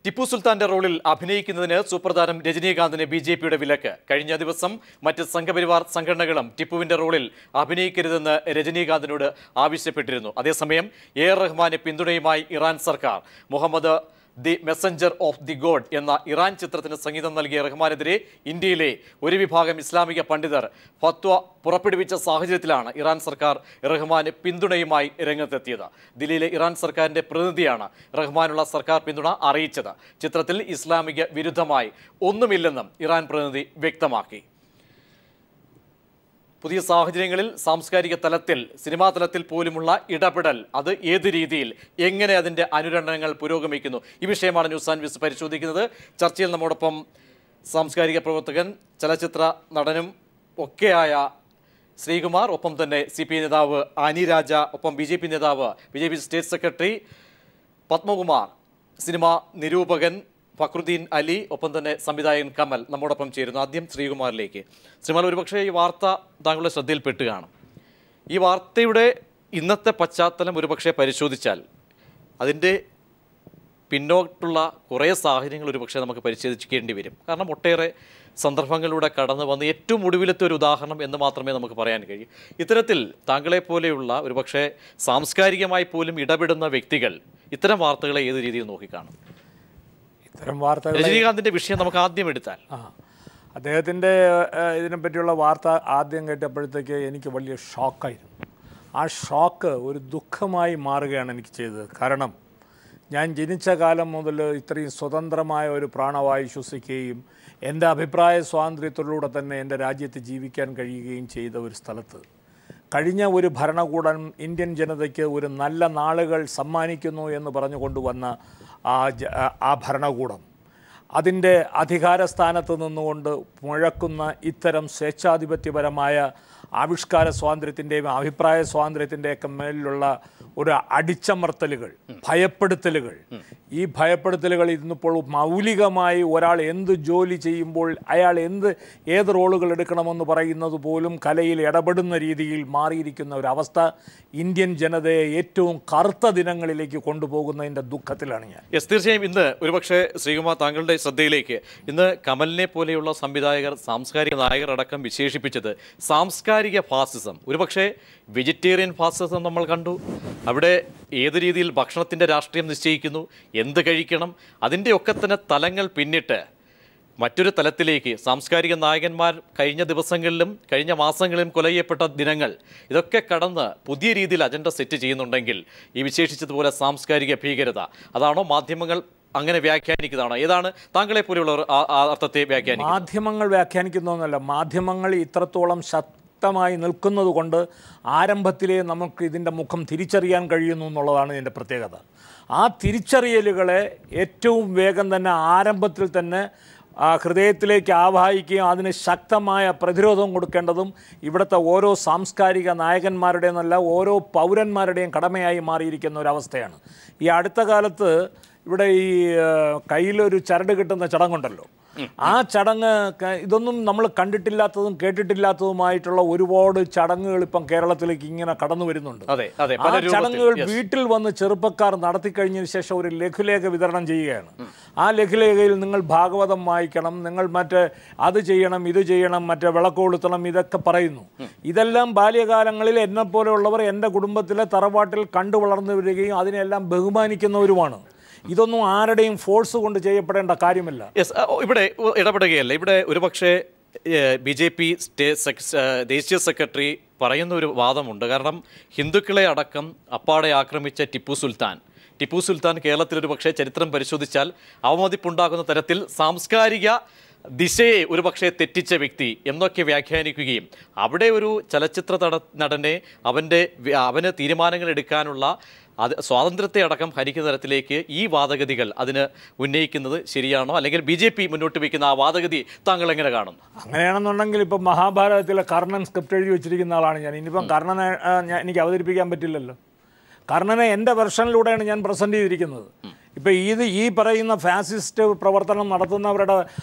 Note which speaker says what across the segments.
Speaker 1: ടിപ്പു സുൽത്താന്റെ റോളിൽ അഭിനയിക്കുന്നതിന് സൂപ്രതാരം രജനീകാന്തിന് ബിജെപിയുടെ വിലക്ക്. കഴിഞ്ഞ ദിവസം മറ്റ് സംഘപരിവാർ സംഘടനകളും ടിപ്പുവിന്റെ റോളിൽ അഭിനയിക്കരുതെന്ന് രജനീകാന്തിനോട് ആവശ്യപ്പെട്ടിരുന്നു. അതേസമയം AR റഹ്മാന് പിന്തുണയുമായി ഇറാൻ സർക്കാർ Muhammad the messenger of the God എന്ന ഇറാൻ ചിത്രത്തിന് സംഗീതം നൽകിയ റഹ്മാനെതിരെ ഇന്ത്യയിലെ ഒരു വിഭാഗം ഇസ്ലാമിക പണ്ഡിതർ ഫത്വ പുറപ്പെടുവിച്ച സാഹചര്യത്തിലാണ് ഇറാൻ സർക്കാർ റഹ്മാന് പിന്തുണയുമായി രംഗത്തെത്തിയത്. ദില്ലിയിലെ ഇറാൻ സർക്കാരിന്റെ പ്രതിനിധിയാണ് റഹ്മാനുള്ള സർക്കാർ പിന്തുണ അറിയിച്ചത്. ചിത്രത്തിൽ ഇസ്ലാമിക വിരുദ്ധമായി ഒന്നുമില്ലെന്നും ഇറാൻ പ്രതിനിധി വ്യക്തമാക്കി. പുതിയ സാഹചര്യങ്ങളിൽ സാംസ്കാരിക തലത്തിൽ സിനിമാ തലത്തിൽ പോലുമുള്ള ഇടപെടൽ അത് ഏത് രീതിയിൽ എങ്ങനെ അതിൻ്റെ അനുരണനങ്ങൾ പുരോഗമിക്കുന്നു, ഈ വിഷയമാണ് ന്യൂസ് ആൻഡ് വ്യൂസ് പരിശോധിക്കുന്നത്. ചർച്ചയിൽ നമ്മോടൊപ്പം സാംസ്കാരിക പ്രവർത്തകൻ ചലച്ചിത്ര നടനും ഒക്കെയായ ശ്രീകുമാർ, ഒപ്പം തന്നെ CPI നേതാവ് ആനി രാജ, ഒപ്പം BJP നേതാവ് BJP state secretary Padmakumar, cinema നിരൂപകൻ ഫക്രുദ്ദീൻ അലി, ഒപ്പം തന്നെ സംവിധായകൻ കമൽ നമ്മോടൊപ്പം ചേരുന്നു. ആദ്യം ശ്രീകുമാറിലേക്ക്. ശ്രീകുമാർ, ഒരുപക്ഷെ ഈ വാർത്ത താങ്കളുടെ ശ്രദ്ധയിൽപ്പെട്ട് കാണും. ഈ വാർത്തയുടെ ഇന്നത്തെ പശ്ചാത്തലം ഒരുപക്ഷെ പരിശോധിച്ചാൽ അതിൻ്റെ പിന്നോട്ടുള്ള കുറേ സാഹചര്യങ്ങൾ ഒരുപക്ഷെ നമുക്ക് പരിശോധിക്കേണ്ടി വരും. കാരണം ഒട്ടേറെ സന്ദർഭങ്ങളിലൂടെ കടന്നു വന്ന് ഏറ്റവും ഒടുവിലത്തെ ഒരു ഉദാഹരണം എന്ന് മാത്രമേ നമുക്ക് പറയാൻ കഴിയൂ. ഇത്തരത്തിൽ താങ്കളെപ്പോലെയുള്ള ഒരുപക്ഷെ സാംസ്കാരികമായി പോലും ഇടപെടുന്ന വ്യക്തികൾ ഇത്തരം വാർത്തകളെ ഏത് രീതിയിൽ നോക്കിക്കാണും?
Speaker 2: ഇത്തരം വാർത്തകൾ
Speaker 1: രജനീകാന്തിന്റെ വിഷയം നമുക്ക് ആദ്യം എടുത്താൽ,
Speaker 2: അദ്ദേഹത്തിൻ്റെ ഇതിനെപ്പറ്റിയുള്ള വാർത്ത ആദ്യം കേട്ടപ്പോഴത്തേക്ക് എനിക്ക് വലിയ ഷോക്കായിരുന്നു. ആ ഷോക്ക് ഒരു ദുഃഖമായി മാറുകയാണ് എനിക്ക് ചെയ്തത്. കാരണം ഞാൻ ജനിച്ച കാലം മുതൽ ഇത്രയും സ്വതന്ത്രമായ ഒരു പ്രാണവായു ശ്വസിക്കുകയും എൻ്റെ അഭിപ്രായ സ്വാതന്ത്ര്യത്തിലൂടെ തന്നെ എൻ്റെ രാജ്യത്ത് ജീവിക്കാൻ കഴിയുകയും ചെയ്ത ഒരു സ്ഥലത്ത് കഴിഞ്ഞ ഒരു ഭരണകൂടം ഇന്ത്യൻ ജനതയ്ക്ക് ഒരു നല്ല നാളുകൾ സമ്മാനിക്കുന്നു എന്ന് പറഞ്ഞു കൊണ്ടുവന്ന ആ ഭരണകൂടം അതിൻ്റെ അധികാരസ്ഥാനത്ത് നിന്നുകൊണ്ട് മുഴക്കുന്ന ഇത്തരം സ്വേച്ഛാധിപത്യപരമായ ആവിഷ്കാര സ്വാതന്ത്ര്യത്തിൻ്റെയും അഭിപ്രായ സ്വാതന്ത്ര്യത്തിൻ്റെയൊക്കെ മേലിലുള്ള ഒരു അടിച്ചമർത്തലുകൾ, ഭയപ്പെടുത്തലുകൾ, ഈ ഭയപ്പെടുത്തലുകൾ ഇന്നിപ്പോൾ മൗലികമായി ഒരാൾ എന്ത് ജോലി ചെയ്യുമ്പോൾ അയാൾ ഏത് റോളുകൾ എടുക്കണമെന്ന് പറയുന്നത് പോലും കലയിൽ ഇടപെടുന്ന രീതിയിൽ മാറിയിരിക്കുന്ന ഒരവസ്ഥ ഇന്ത്യൻ ജനതയെ ഏറ്റവും കറുത്ത ദിനങ്ങളിലേക്ക് കൊണ്ടുപോകുന്നതിൻ്റെ ദുഃഖത്തിലാണ് ഞാൻ.
Speaker 1: തീർച്ചയായും ഇന്ന് ഒരുപക്ഷെ ശ്രീകുമാർ താങ്കളുടെ ശ്രദ്ധയിലേക്ക് ഇന്ന് കമലിനെ പോലെയുള്ള സംവിധായകർ, സാംസ്കാരിക നായകർ അടക്കം വിശേഷിപ്പിച്ചത് സാംസ്കാരിക ഫാസിസം, ഒരുപക്ഷെ വെജിറ്റേറിയൻ ഫാസിസം നമ്മൾ കണ്ടു. അവിടെ ഏത് രീതിയിൽ ഭക്ഷണത്തിൻ്റെ രാഷ്ട്രീയം നിശ്ചയിക്കുന്നു, എന്ത് കഴിക്കണം, അതിൻ്റെയൊക്കെ തന്നെ തലങ്ങൾ പിന്നിട്ട് മറ്റൊരു തലത്തിലേക്ക് സാംസ്കാരിക നായകന്മാർ കഴിഞ്ഞ ദിവസങ്ങളിലും കഴിഞ്ഞ മാസങ്ങളിലും കൊല ചെയ്യപ്പെട്ട ദിനങ്ങൾ, ഇതൊക്കെ കടന്ന് പുതിയ രീതിയിൽ അജണ്ട സെറ്റ് ചെയ്യുന്നുണ്ടെങ്കിൽ ഈ വിശേഷിച്ചതുപോലെ സാംസ്കാരിക ഭീകരത അതാണോ മാധ്യമങ്ങൾ അങ്ങനെ വ്യാഖ്യാനിക്കുന്നതാണോ? ഏതാണ് താങ്കളെ പോലെയുള്ളവർ ആ അർത്ഥത്തെ വ്യാഖ്യാനിക്കുന്നത്?
Speaker 2: മാധ്യമങ്ങൾ വ്യാഖ്യാനിക്കുന്നതെന്നല്ല, മാധ്യമങ്ങൾ ഇത്രത്തോളം ശക്തമായി നിൽക്കുന്നത് കൊണ്ട് ആരംഭത്തിലേ നമുക്ക് ഇതിൻ്റെ മുഖം തിരിച്ചറിയാൻ കഴിയുന്നു എന്നുള്ളതാണ് ഇതിൻ്റെ പ്രത്യേകത. ആ തിരിച്ചറിയലുകളെ ഏറ്റവും വേഗം തന്നെ ആരംഭത്തിൽ തന്നെ ഹൃദയത്തിലേക്ക് ആവാഹിക്കുകയും അതിന് ശക്തമായ പ്രതിരോധം കൊടുക്കേണ്ടതും ഇവിടുത്തെ ഓരോ സാംസ്കാരിക നായകന്മാരുടെയും നല്ല ഓരോ പൗരന്മാരുടെയും കടമയായി മാറിയിരിക്കുന്ന ഒരവസ്ഥയാണ്. ഈ അടുത്ത കാലത്ത് ഇവിടെ ഈ കയ്യിലൊരു ചരട് കിട്ടുന്ന ചടങ്ങുണ്ടല്ലോ, ആ ചടങ്ങ് ഇതൊന്നും നമ്മൾ കണ്ടിട്ടില്ലാത്തതും കേട്ടിട്ടില്ലാത്തതുമായിട്ടുള്ള ഒരുപാട് ചടങ്ങുകൾ ഇപ്പം കേരളത്തിലേക്ക് ഇങ്ങനെ കടന്നു വരുന്നുണ്ട്. ആ ചടങ്ങുകൾ വീട്ടിൽ വന്ന് ചെറുപ്പക്കാർ നടത്തിക്കഴിഞ്ഞതിന് ശേഷം ഒരു ലഘുലേഖ വിതരണം ചെയ്യുകയാണ്. ആ ലഘുലേഖയിൽ നിങ്ങൾ ഭാഗവതം വായിക്കണം, നിങ്ങൾ അത് ചെയ്യണം, ഇത് ചെയ്യണം, വിളക്ക് കൊളുത്തണം, ഇതൊക്കെ പറയുന്നു. ഇതെല്ലാം ബാല്യകാലങ്ങളിൽ എന്നെപ്പോലെയുള്ളവർ എൻ്റെ കുടുംബത്തിലെ തറവാട്ടിൽ കണ്ടു വളർന്നു വരികയും അതിനെല്ലാം ബഹുമാനിക്കുന്നവരുമാണ്. ഇതൊന്നും ആരുടെയും ഫോഴ്സ് കൊണ്ട് ചെയ്യപ്പെടേണ്ട കാര്യമല്ല.
Speaker 1: ഇവിടെ ഇടപെടുകയല്ല. ഇവിടെ ഒരുപക്ഷെ BJP ദേശീയ സെക്രട്ടറി പറയുന്ന ഒരു വാദമുണ്ട്. കാരണം ഹിന്ദുക്കളെ അടക്കം അപ്പാടെ ആക്രമിച്ച ടിപ്പു സുൽത്താൻ കേരളത്തിലൊരു പക്ഷേ ചരിത്രം പരിശോധിച്ചാൽ അവമതിപ്പുണ്ടാകുന്ന തരത്തിൽ സാംസ്കാരിക ദിശയെ ഒരുപക്ഷെ തെറ്റിച്ച വ്യക്തി എന്നൊക്കെ വ്യാഖ്യാനിക്കുകയും അവിടെ ഒരു ചലച്ചിത്ര നടനെ അവന് തീരുമാനങ്ങൾ എടുക്കാനുള്ള സ്വാതന്ത്ര്യത്തെ അടക്കം ഹരിക്കുന്ന തരത്തിലേക്ക് ഈ വാദഗതികൾ അതിന് ഉന്നയിക്കുന്നത് ശരിയാണോ? അല്ലെങ്കിൽ BJP മുന്നോട്ട് വയ്ക്കുന്ന ആ വാദഗതി താങ്കൾ എങ്ങനെ കാണുന്നു?
Speaker 2: അങ്ങനെയാണെന്നുണ്ടെങ്കിൽ ഇപ്പം മഹാഭാരതത്തിലെ കർണൻ സ്ക്രിപ്റ്റ് എഴുതി വെച്ചിരിക്കുന്ന ആളാണ് ഞാൻ. ഇനിയിപ്പം കർണനെ എനിക്ക് അവതരിപ്പിക്കാൻ പറ്റില്ലല്ലോ. കർണനെ എൻ്റെ വെർഷനിലൂടെയാണ് ഞാൻ പ്രസൻറ്റ് ചെയ്തിരിക്കുന്നത്. ഇപ്പോൾ ഈ പറയുന്ന ഫാസിസ്റ്റ് പ്രവർത്തനം നടത്തുന്നവരുടെ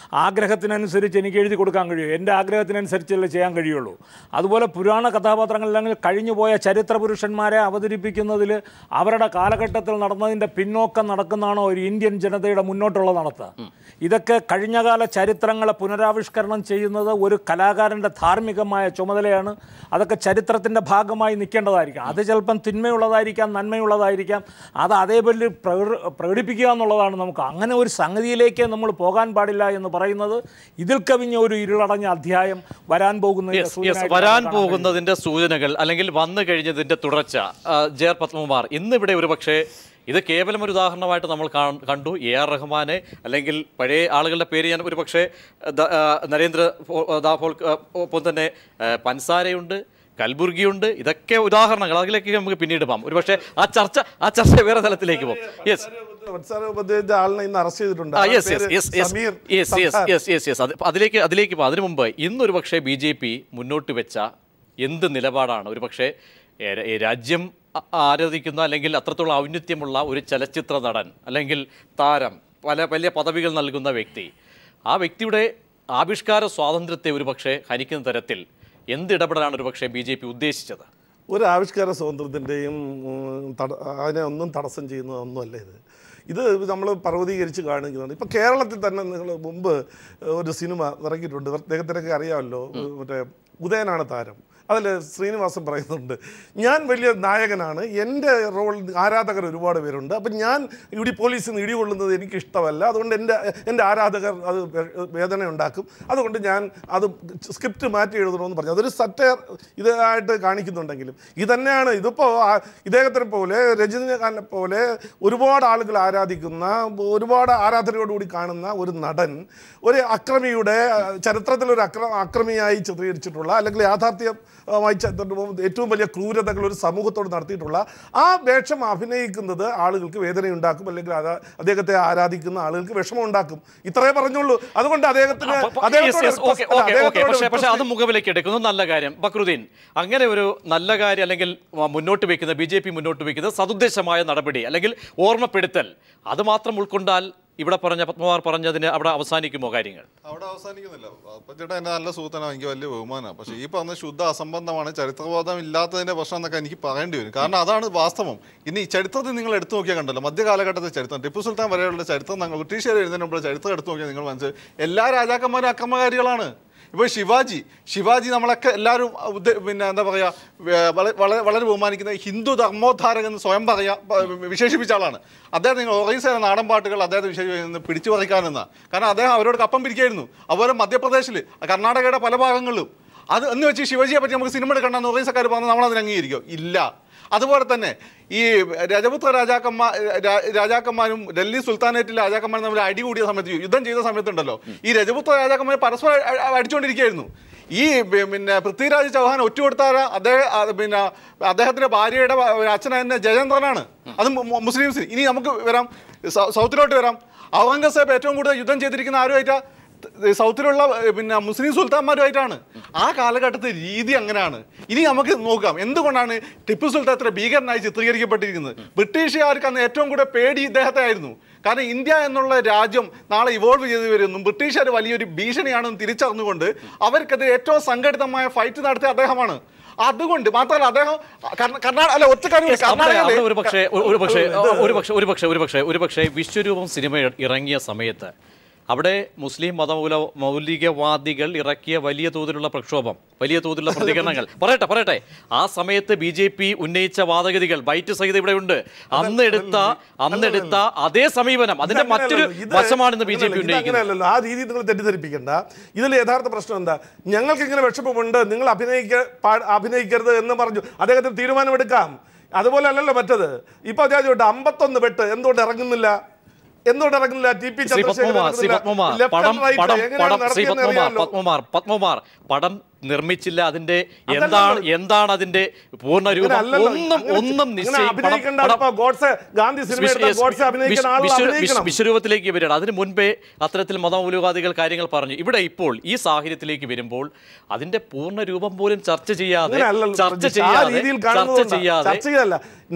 Speaker 2: ആഗ്രഹത്തിനനുസരിച്ച് എനിക്ക് എഴുതി കൊടുക്കാൻ കഴിയും, എൻ്റെ ആഗ്രഹത്തിനനുസരിച്ചല്ലേ ചെയ്യാൻ കഴിയുള്ളൂ. അതുപോലെ പുരാണ കഥാപാത്രങ്ങളില്ലെങ്കിൽ കഴിഞ്ഞുപോയ ചരിത്ര പുരുഷന്മാരെ അവതരിപ്പിക്കുന്നതിൽ അവരുടെ കാലഘട്ടത്തിൽ നടന്നതിൻ്റെ പിന്നോക്കം നടക്കുന്നതാണോ ഒരു ഇന്ത്യൻ ജനതയുടെ മുന്നോട്ടുള്ള നടത്തുക? ഇതൊക്കെ കഴിഞ്ഞകാല ചരിത്രങ്ങളെ പുനരാവിഷ്കരണം ചെയ്യുന്നത് ഒരു കലാകാരൻ്റെ ധാർമ്മികമായ ചുമതലയാണ്. അതൊക്കെ ചരിത്രത്തിൻ്റെ ഭാഗമായി നിൽക്കേണ്ടതായിരിക്കാം. അത് ചിലപ്പം തിന്മയുള്ളതായിരിക്കാം, നന്മയുള്ളതായിരിക്കാം. അത് അതേപോലെ പ്രകടിപ്പിക്കുക എന്നുള്ളതാണ്. നമുക്ക് അങ്ങനെ ഒരു സംഗതിയിലേക്ക് നമ്മൾ പോകാൻ പാടില്ല എന്ന് പറയുന്നത് ഇതിൽ കവിഞ്ഞ ഒരു ഇരുളടഞ്ഞ അധ്യായം വരാൻ
Speaker 1: പോകുന്നതിൻ്റെ സൂചനകൾ അല്ലെങ്കിൽ വന്നു കഴിഞ്ഞതിൻ്റെ തുടർച്ച. ജെ.ആർ. പത്മകുമാർ, ഇന്നിവിടെ ഒരു പക്ഷേ ഇത് കേവലം ഒരു ഉദാഹരണമായിട്ട് നമ്മൾ കണ്ടു. AR റഹ്മാനെ അല്ലെങ്കിൽ പഴയ ആളുകളുടെ പേര് ഞാൻ ഒരു പക്ഷേ നരേന്ദ്ര ഒപ്പം തന്നെ പൻസാരയുണ്ട്, കൽബുർഗിയുണ്ട്. ഇതൊക്കെ ഉദാഹരണങ്ങൾ, അതിലേക്ക് നമുക്ക് പിന്നീട് പോകാം. ഒരു പക്ഷേ ആ ചർച്ച വേറെ തലത്തിലേക്ക് പോകും. അതിലേക്ക് പോകും. അതിനു മുമ്പ് ഇന്നൊരു പക്ഷേ BJP മുന്നോട്ട് വെച്ച എന്ത് നിലപാടാണ് ഒരു പക്ഷേ രാജ്യം ആരാധിക്കുന്ന അല്ലെങ്കിൽ അത്രത്തോളം ഔന്നത്യമുള്ള ഒരു ചലച്ചിത്ര നടൻ അല്ലെങ്കിൽ താരം, വലിയ പദവികൾ നൽകുന്ന വ്യക്തി, ആ വ്യക്തിയുടെ ആവിഷ്കാര സ്വാതന്ത്ര്യത്തെ ഒരു പക്ഷേ ഹനിക്കുന്ന തരത്തിൽ എന്തിടപെടലാണ് ഒരു പക്ഷേ BJP ഉദ്ദേശിച്ചത്?
Speaker 3: ഒരു ആവിഷ്കാര സ്വാതന്ത്ര്യത്തിൻ്റെയും അതിനെ ഒന്നും തടസ്സം ചെയ്യുന്നതൊന്നുമല്ല ഇത് നമ്മൾ പർവ്വതീകരിച്ച് കാണിക്കുന്നതാണ്. ഇപ്പോൾ കേരളത്തിൽ തന്നെ നിങ്ങൾ മുമ്പ് ഒരു സിനിമ ഇറങ്ങിയിട്ടുണ്ട്, അദ്ദേഹത്തിനൊക്കെ അറിയാമല്ലോ, മറ്റേ ഉദയനാണ് താരം. അതിൽ ശ്രീനിവാസൻ പറയുന്നുണ്ട്, ഞാൻ വലിയ നായകനാണ്, എൻ്റെ റോൾ ആരാധകർ ഒരുപാട് പേരുണ്ട്, അപ്പം ഞാൻ ഇവിടെ പോലീസിൽ നിന്ന് ഇടികൊള്ളുന്നത് എനിക്കിഷ്ടമല്ല, അതുകൊണ്ട് എൻ്റെ ആരാധകർ അത് വേദന ഉണ്ടാക്കും, അതുകൊണ്ട് ഞാൻ അത് സ്ക്രിപ്റ്റ് മാറ്റി എഴുതണമെന്ന് പറഞ്ഞു. അതൊരു സറ്റയർ ഇതായിട്ട് കാണിക്കുന്നുണ്ടെങ്കിലും ഇതന്നെയാണ് ഇതിപ്പോൾ ഇദ്ദേഹത്തിനെ പോലെ രജനീകാന്തിനെ പോലെ ഒരുപാട് ആളുകൾ ആരാധിക്കുന്ന, ഒരുപാട് ആരാധനയോടുകൂടി കാണുന്ന ഒരു നടൻ ഒരു അക്രമിയുടെ ചരിത്രത്തിലൊരു അക്രമിയായി ചിത്രീകരിച്ചിട്ടുള്ള അല്ലെങ്കിൽ യാഥാർത്ഥ്യമായി ഏറ്റവും വലിയ ക്രൂരതകൾ ഒരു സമൂഹത്തോട് നടത്തിയിട്ടുള്ള ആ വേഷം അഭിനയിക്കുന്നത് ആളുകൾക്ക് വേദനയുണ്ടാക്കും, അല്ലെങ്കിൽ അദ്ദേഹത്തെ ആരാധിക്കുന്ന ആളുകൾക്ക് വിഷമം ഉണ്ടാക്കും. ഇത്രേ പറഞ്ഞുള്ളൂ. അതുകൊണ്ട് അദ്ദേഹത്തിന്
Speaker 1: പക്ഷേ അത് മുഖവിലേക്ക് എടുക്കുന്നു. നല്ല കാര്യം ബക്രുദ്ദീൻ, അങ്ങനെ ഒരു നല്ല കാര്യം അല്ലെങ്കിൽ മുന്നോട്ട് വയ്ക്കുന്ന BJP മുന്നോട്ട് വയ്ക്കുന്നത് സതുദ്ദേശമായ നടപടി അല്ലെങ്കിൽ ഓർമ്മപ്പെടുത്തൽ, അത് മാത്രം ഉൾക്കൊണ്ടാൽ ഇവിടെ പറഞ്ഞ പത്മകുമാർ പറഞ്ഞതിന് അവിടെ അവസാനിക്കുമോ കാര്യങ്ങൾ?
Speaker 4: അവിടെ അവസാനിക്കുന്നില്ല. ചേട്ടാ എൻ്റെ നല്ല സുഹൃത്താണ്, എനിക്ക് വലിയ ബഹുമാനമാണ്. പക്ഷേ ഈ പറഞ്ഞ ശുദ്ധ അസംബന്ധമാണ്, ചരിത്രബോധം ഇല്ലാത്തതിൻ്റെ പ്രശ്നം എന്നൊക്കെ എനിക്ക് പറയേണ്ടി വരും. കാരണം അതാണ് വാസ്തവം. ഇനി ഈ ചരിത്രത്തിൽ നിങ്ങൾ എടുത്തു നോക്കിയാൽ കണ്ടല്ലോ, മധ്യകാലഘട്ടത്തെ ചരിത്രം, ടിപ്പു സുൽത്താൻ വരെയുള്ള ചരിത്രം, ബ്രിട്ടീഷുകാർ എഴുതുന്നതിനുള്ള ചരിത്രം എടുത്തു നോക്കിയാൽ നിങ്ങൾ മനസ്സിലായി എല്ലാ രാജാക്കന്മാരും അക്രമകാരികളാണ്. ഇപ്പോൾ ശിവാജി നമ്മളൊക്കെ എല്ലാവരും പിന്നെ എന്താ പറയുക വളരെ ബഹുമാനിക്കുന്ന ഹിന്ദു ധർമ്മോദ്ധാരകൻ എന്ന് സ്വയം വിശേഷിപ്പിച്ച ആളാണ് അദ്ദേഹം. നിങ്ങൾ ഒറീസയിലെ നാടൻ പാട്ടുകൾ അദ്ദേഹത്തെ വിശേഷിപ്പിക്കുന്നത് പിടിച്ചു പറിക്കാനെന്നാണ്. കാരണം അദ്ദേഹം അവരോട് കപ്പം പിരിക്കായിരുന്നു. അതുപോലെ മധ്യപ്രദേശിൽ, കർണാടകയുടെ പല ഭാഗങ്ങളിലും അത് എന്ന് വെച്ച് ശിവജിയെ പറ്റി നമുക്ക് സിനിമ എടുക്കണമെന്ന് ഒറീസക്കാർ പറഞ്ഞാൽ നമ്മളതിന് അംഗീകരിക്കും? ഇല്ല. അതുപോലെ തന്നെ ഈ രജപുത്ര രാജാക്കന്മാരും ഡൽഹി സുൽത്താനേറ്റിലെ രാജാക്കന്മാരും തമ്മിൽ അടി കൂടിയ സമയത്ത്, യുദ്ധം ചെയ്ത സമയത്തുണ്ടല്ലോ, ഈ രജപുത്ര രാജാക്കന്മാർ പരസ്പരം അടിച്ചുകൊണ്ടിരിക്കുകയായിരുന്നു. ഈ പിന്നെ പൃഥ്വിരാജ് ചൗഹാൻ ഒറ്റുകൊടുത്താൽ അദ്ദേഹത്തിന്റെ ഭാര്യയുടെ അച്ഛൻ തന്നെ ജയചന്ദ്രനാണ്, അത് മുസ്ലിംസിന്. ഇനി നമുക്ക് വരാം, സൗത്തിലോട്ട് വരാം. ഔറംഗസേബ് ഏറ്റവും കൂടുതൽ യുദ്ധം ചെയ്തിരിക്കുന്ന ആരുമായിട്ടാ? സൗത്തിലുള്ള മുസ്ലിം സുൽത്താന്മാരുമായിട്ടാണ്. ആ കാലഘട്ടത്തെ രീതി അങ്ങനെയാണ്. ഇനി നമുക്ക് നോക്കാം എന്തുകൊണ്ടാണ് ടിപ്പു സുൽത്താൻ ഇത്ര ഭീകരനായി ചിത്രീകരിക്കപ്പെട്ടിരിക്കുന്നത്. ബ്രിട്ടീഷുകാർക്ക് അന്ന് ഏറ്റവും കൂടുതൽ പേടി ഇദ്ദേഹത്തെ ആയിരുന്നു. കാരണം ഇന്ത്യ എന്നുള്ള രാജ്യം നാളെ ഇവോൾവ് ചെയ്തു വരുന്നു, ബ്രിട്ടീഷുകാർ വലിയൊരു ഭീഷണിയാണെന്ന് തിരിച്ചറിഞ്ഞുകൊണ്ട് അവർക്കെതിരെ ഏറ്റവും സംഘടിതമായ ഫൈറ്റ് നടത്തിയ അദ്ദേഹമാണ്. അതുകൊണ്ട് മാത്രമല്ല അദ്ദേഹം
Speaker 1: ഒരുപക്ഷെ വിശ്വരൂപം സിനിമ ഇറങ്ങിയ സമയത്ത് അവിടെ മുസ്ലിം മൗലികവാദികൾ ഇറക്കിയ വലിയ തോതിലുള്ള പ്രക്ഷോഭം, വലിയ തോതിലുള്ള പ്രതികരണങ്ങൾ പറയട്ടെ ആ സമയത്ത് BJP ഉന്നയിച്ച വാദഗതികൾ ബൈറ്റ് സഹിതം ഇവിടെ ഉണ്ട്. അന്നെടുത്ത അതേ സമീപനം, അതിന്റെ മറ്റൊരു വശമാണെന്ന് BJP ഉന്നയിക്കുന്നത്.
Speaker 3: ആ രീതി നിങ്ങൾ തെറ്റിദ്ധരിപ്പിക്കേണ്ട. ഇതിൽ യഥാർത്ഥ പ്രശ്നം എന്താ? ഞങ്ങൾക്ക് ഇങ്ങനെ വിഷമമുണ്ട്, നിങ്ങൾ അഭിനയിക്കരുത് എന്ന് പറഞ്ഞു അദ്ദേഹത്തിന് തീരുമാനമെടുക്കാം. അതുപോലെ അല്ലല്ലോ മറ്റത്. ഇപ്പൊ അദ്ദേഹം 51 വെട്ട് എന്തുകൊണ്ട് ഇറങ്ങുന്നില്ല?
Speaker 1: പത്മകുമാർ, പടം നിർമ്മിച്ചില്ല, അതിന്റെ എന്താണ് അതിന്റെ പൂർണ്ണ രൂപം ഒന്നും വിശ്വരൂപത്തിലേക്ക് വരികയാണ്. അതിന് മുൻപേ അത്തരത്തിൽ മതമൗലികവാദികൾ കാര്യങ്ങൾ പറഞ്ഞു. ഇവിടെ ഇപ്പോൾ ഈ സാഹചര്യത്തിലേക്ക് വരുമ്പോൾ അതിന്റെ പൂർണ്ണ രൂപം പോലും ചർച്ച ചെയ്യാതെ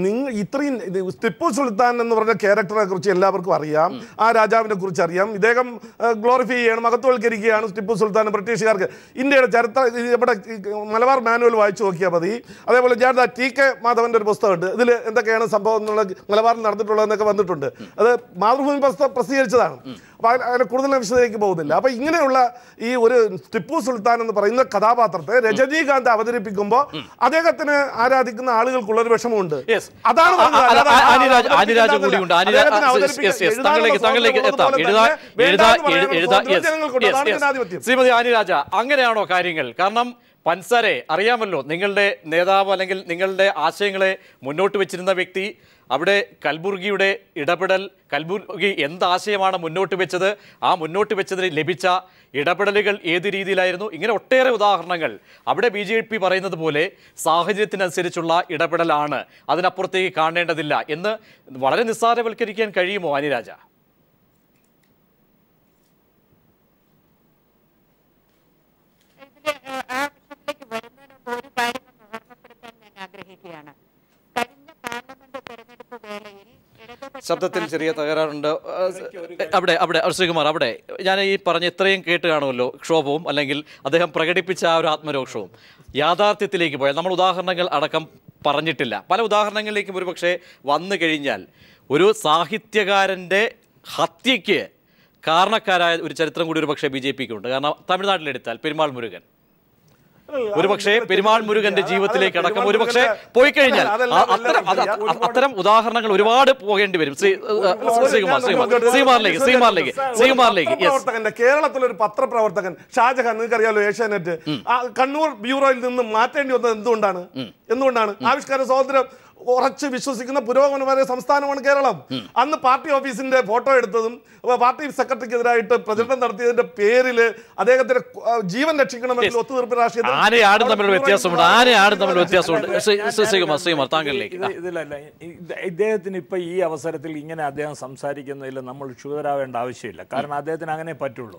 Speaker 3: നിങ്ങൾ ഇത്രയും ടിപ്പു സുൽത്താൻ എന്ന് പറഞ്ഞ ക്യാരക്ടറെ കുറിച്ച് എല്ലാവർക്കും അറിയാം, ആ രാജാവിനെ കുറിച്ച് അറിയാം. ഇദ്ദേഹം ഗ്ലോറിഫൈ ചെയ്യണം, മഹത്വവൽക്കരിക്കുകയാണ് ടിപ്പു സുൽത്താൻ ബ്രിട്ടീഷുകാർക്ക്. ഇന്ത്യയുടെ ചരിത്ര ഇവിടെ മലബാർ മാനുവൽ വായിച്ചു നോക്കിയാൽ മതി. അതേപോലെ ഞാൻ TK മാധവന്റെ ഒരു പുസ്തകമുണ്ട്, ഇതിൽ എന്തൊക്കെയാണ് സംഭവം എന്നുള്ള മലബാറിൽ നടന്നിട്ടുള്ളതെന്നൊക്കെ വന്നിട്ടുണ്ട്. അത് മാതൃഭൂമി പ്രസിദ്ധീകരിച്ചതാണ്. അപ്പോൾ അതിന് കൂടുതൽ വിശദത്തിലേക്ക് പോകുന്നില്ല. അപ്പോൾ ഇങ്ങനെയുള്ള ഈ ഒരു ടിപ്പു സുൽത്താൻ എന്ന് പറയുന്ന കഥാപാത്രത്തെ രജനീകാന്ത് അവതരിപ്പിക്കുമ്പോൾ അദ്ദേഹത്തിന് ആരാധിക്കുന്ന ആളുകൾക്കുള്ളൊരു വിഷമമുണ്ട്. അതാണ്
Speaker 1: ശ്രീമതി ആനിരാജ, അങ്ങനെയാണോ കാര്യങ്ങൾ? കാരണം പൻസരെ അറിയാമല്ലോ, നിങ്ങളുടെ നേതാവ് അല്ലെങ്കിൽ നിങ്ങളുടെ ആശയങ്ങളെ മുന്നോട്ട് വെച്ചിരുന്ന വ്യക്തി. അവിടെ കൽബുർഗിയുടെ ഇടപെടൽ, കൽബുർഗി എന്താശയമാണ് മുന്നോട്ട് വെച്ചത്, ആ മുന്നോട്ട് വെച്ചതിന് ലഭിച്ച ഇടപെടലുകൾ ഏത് രീതിയിലായിരുന്നു? ഇങ്ങനെ ഒട്ടേറെ ഉദാഹരണങ്ങൾ. അവിടെ BJP പറയുന്നത് പോലെ സാഹചര്യത്തിനനുസരിച്ചുള്ള ഇടപെടലാണ്, അതിനപ്പുറത്തേക്ക് കാണേണ്ടതില്ല എന്ന് വളരെ നിസ്സാരവൽക്കരിക്കാൻ കഴിയുമോ ആനിരാജ? ശബ്ദത്തിൽ ചെറിയ തകരാറുണ്ട്. അവിടെ ശ്രീകുമാർ, അവിടെ ഞാൻ ഈ പറഞ്ഞ ഇത്രയും കേട്ട് കാണുമല്ലോ, ക്ഷോഭവും അല്ലെങ്കിൽ അദ്ദേഹം പ്രകടിപ്പിച്ച ആ ഒരു ആത്മരോക്ഷവും. യാഥാർത്ഥ്യത്തിലേക്ക് പോയാൽ നമ്മൾ ഉദാഹരണങ്ങൾ അടക്കം പറഞ്ഞിട്ടില്ല, പല ഉദാഹരണങ്ങളിലേക്കും ഒരുപക്ഷെ വന്നു കഴിഞ്ഞാൽ ഒരു സാഹിത്യകാരൻ്റെ ഹത്യയ്ക്ക് കാരണക്കാരായ ഒരു ചരിത്രം കൂടി ഒരുപക്ഷെ BJPക്ക് ഉണ്ട്. കാരണം തമിഴ്നാട്ടിലെടുത്താൽ പെരുമാൾ മുരുകൻ, ഒരുപക്ഷെ പെരുമാൾ മുരുകന്റെ ജീവിതത്തിലേക്ക് അടക്കം ഒരുപക്ഷെ പോയി കഴിഞ്ഞാൽ അത്തരം ഉദാഹരണങ്ങൾ ഒരുപാട് പോകേണ്ടി വരും.
Speaker 3: കേരളത്തിലൊരു പത്രപ്രവർത്തകൻ ഷാജഹാൻ, നിങ്ങൾക്കറിയാലോ, ഏഷ്യാനെറ്റ് കണ്ണൂർ ബ്യൂറോയിൽ നിന്ന് മാറ്റേണ്ടി വന്നത് എന്തുകൊണ്ടാണ്? ആവിഷ്കാര സ്വാതന്ത്ര്യം ഉറച്ച് വിശ്വസിക്കുന്ന പുരോഗമനപര സംസ്ഥാനമാണ് കേരളം. അന്ന് പാർട്ടി ഓഫീസിന്റെ ഫോട്ടോ എടുത്തതും പാർട്ടി സെക്രട്ടറിക്കെതിരായിട്ട് പ്രചരണം നടത്തിയതിന്റെ പേരിൽ അദ്ദേഹത്തിന്റെ ജീവൻ രക്ഷിക്കണമെങ്കിൽ ഒത്തുതീർപ്പ് രാഷ്ട്രീയത്തിൽ
Speaker 2: ഇദ്ദേഹത്തിന് ഇപ്പൊ ഈ അവസരത്തിൽ ഇങ്ങനെ അദ്ദേഹം സംസാരിക്കുന്നതിൽ നമ്മൾ ക്ഷുതരാവേണ്ട ആവശ്യമില്ല. കാരണം അദ്ദേഹത്തിന് അങ്ങനെ പറ്റുള്ളൂ.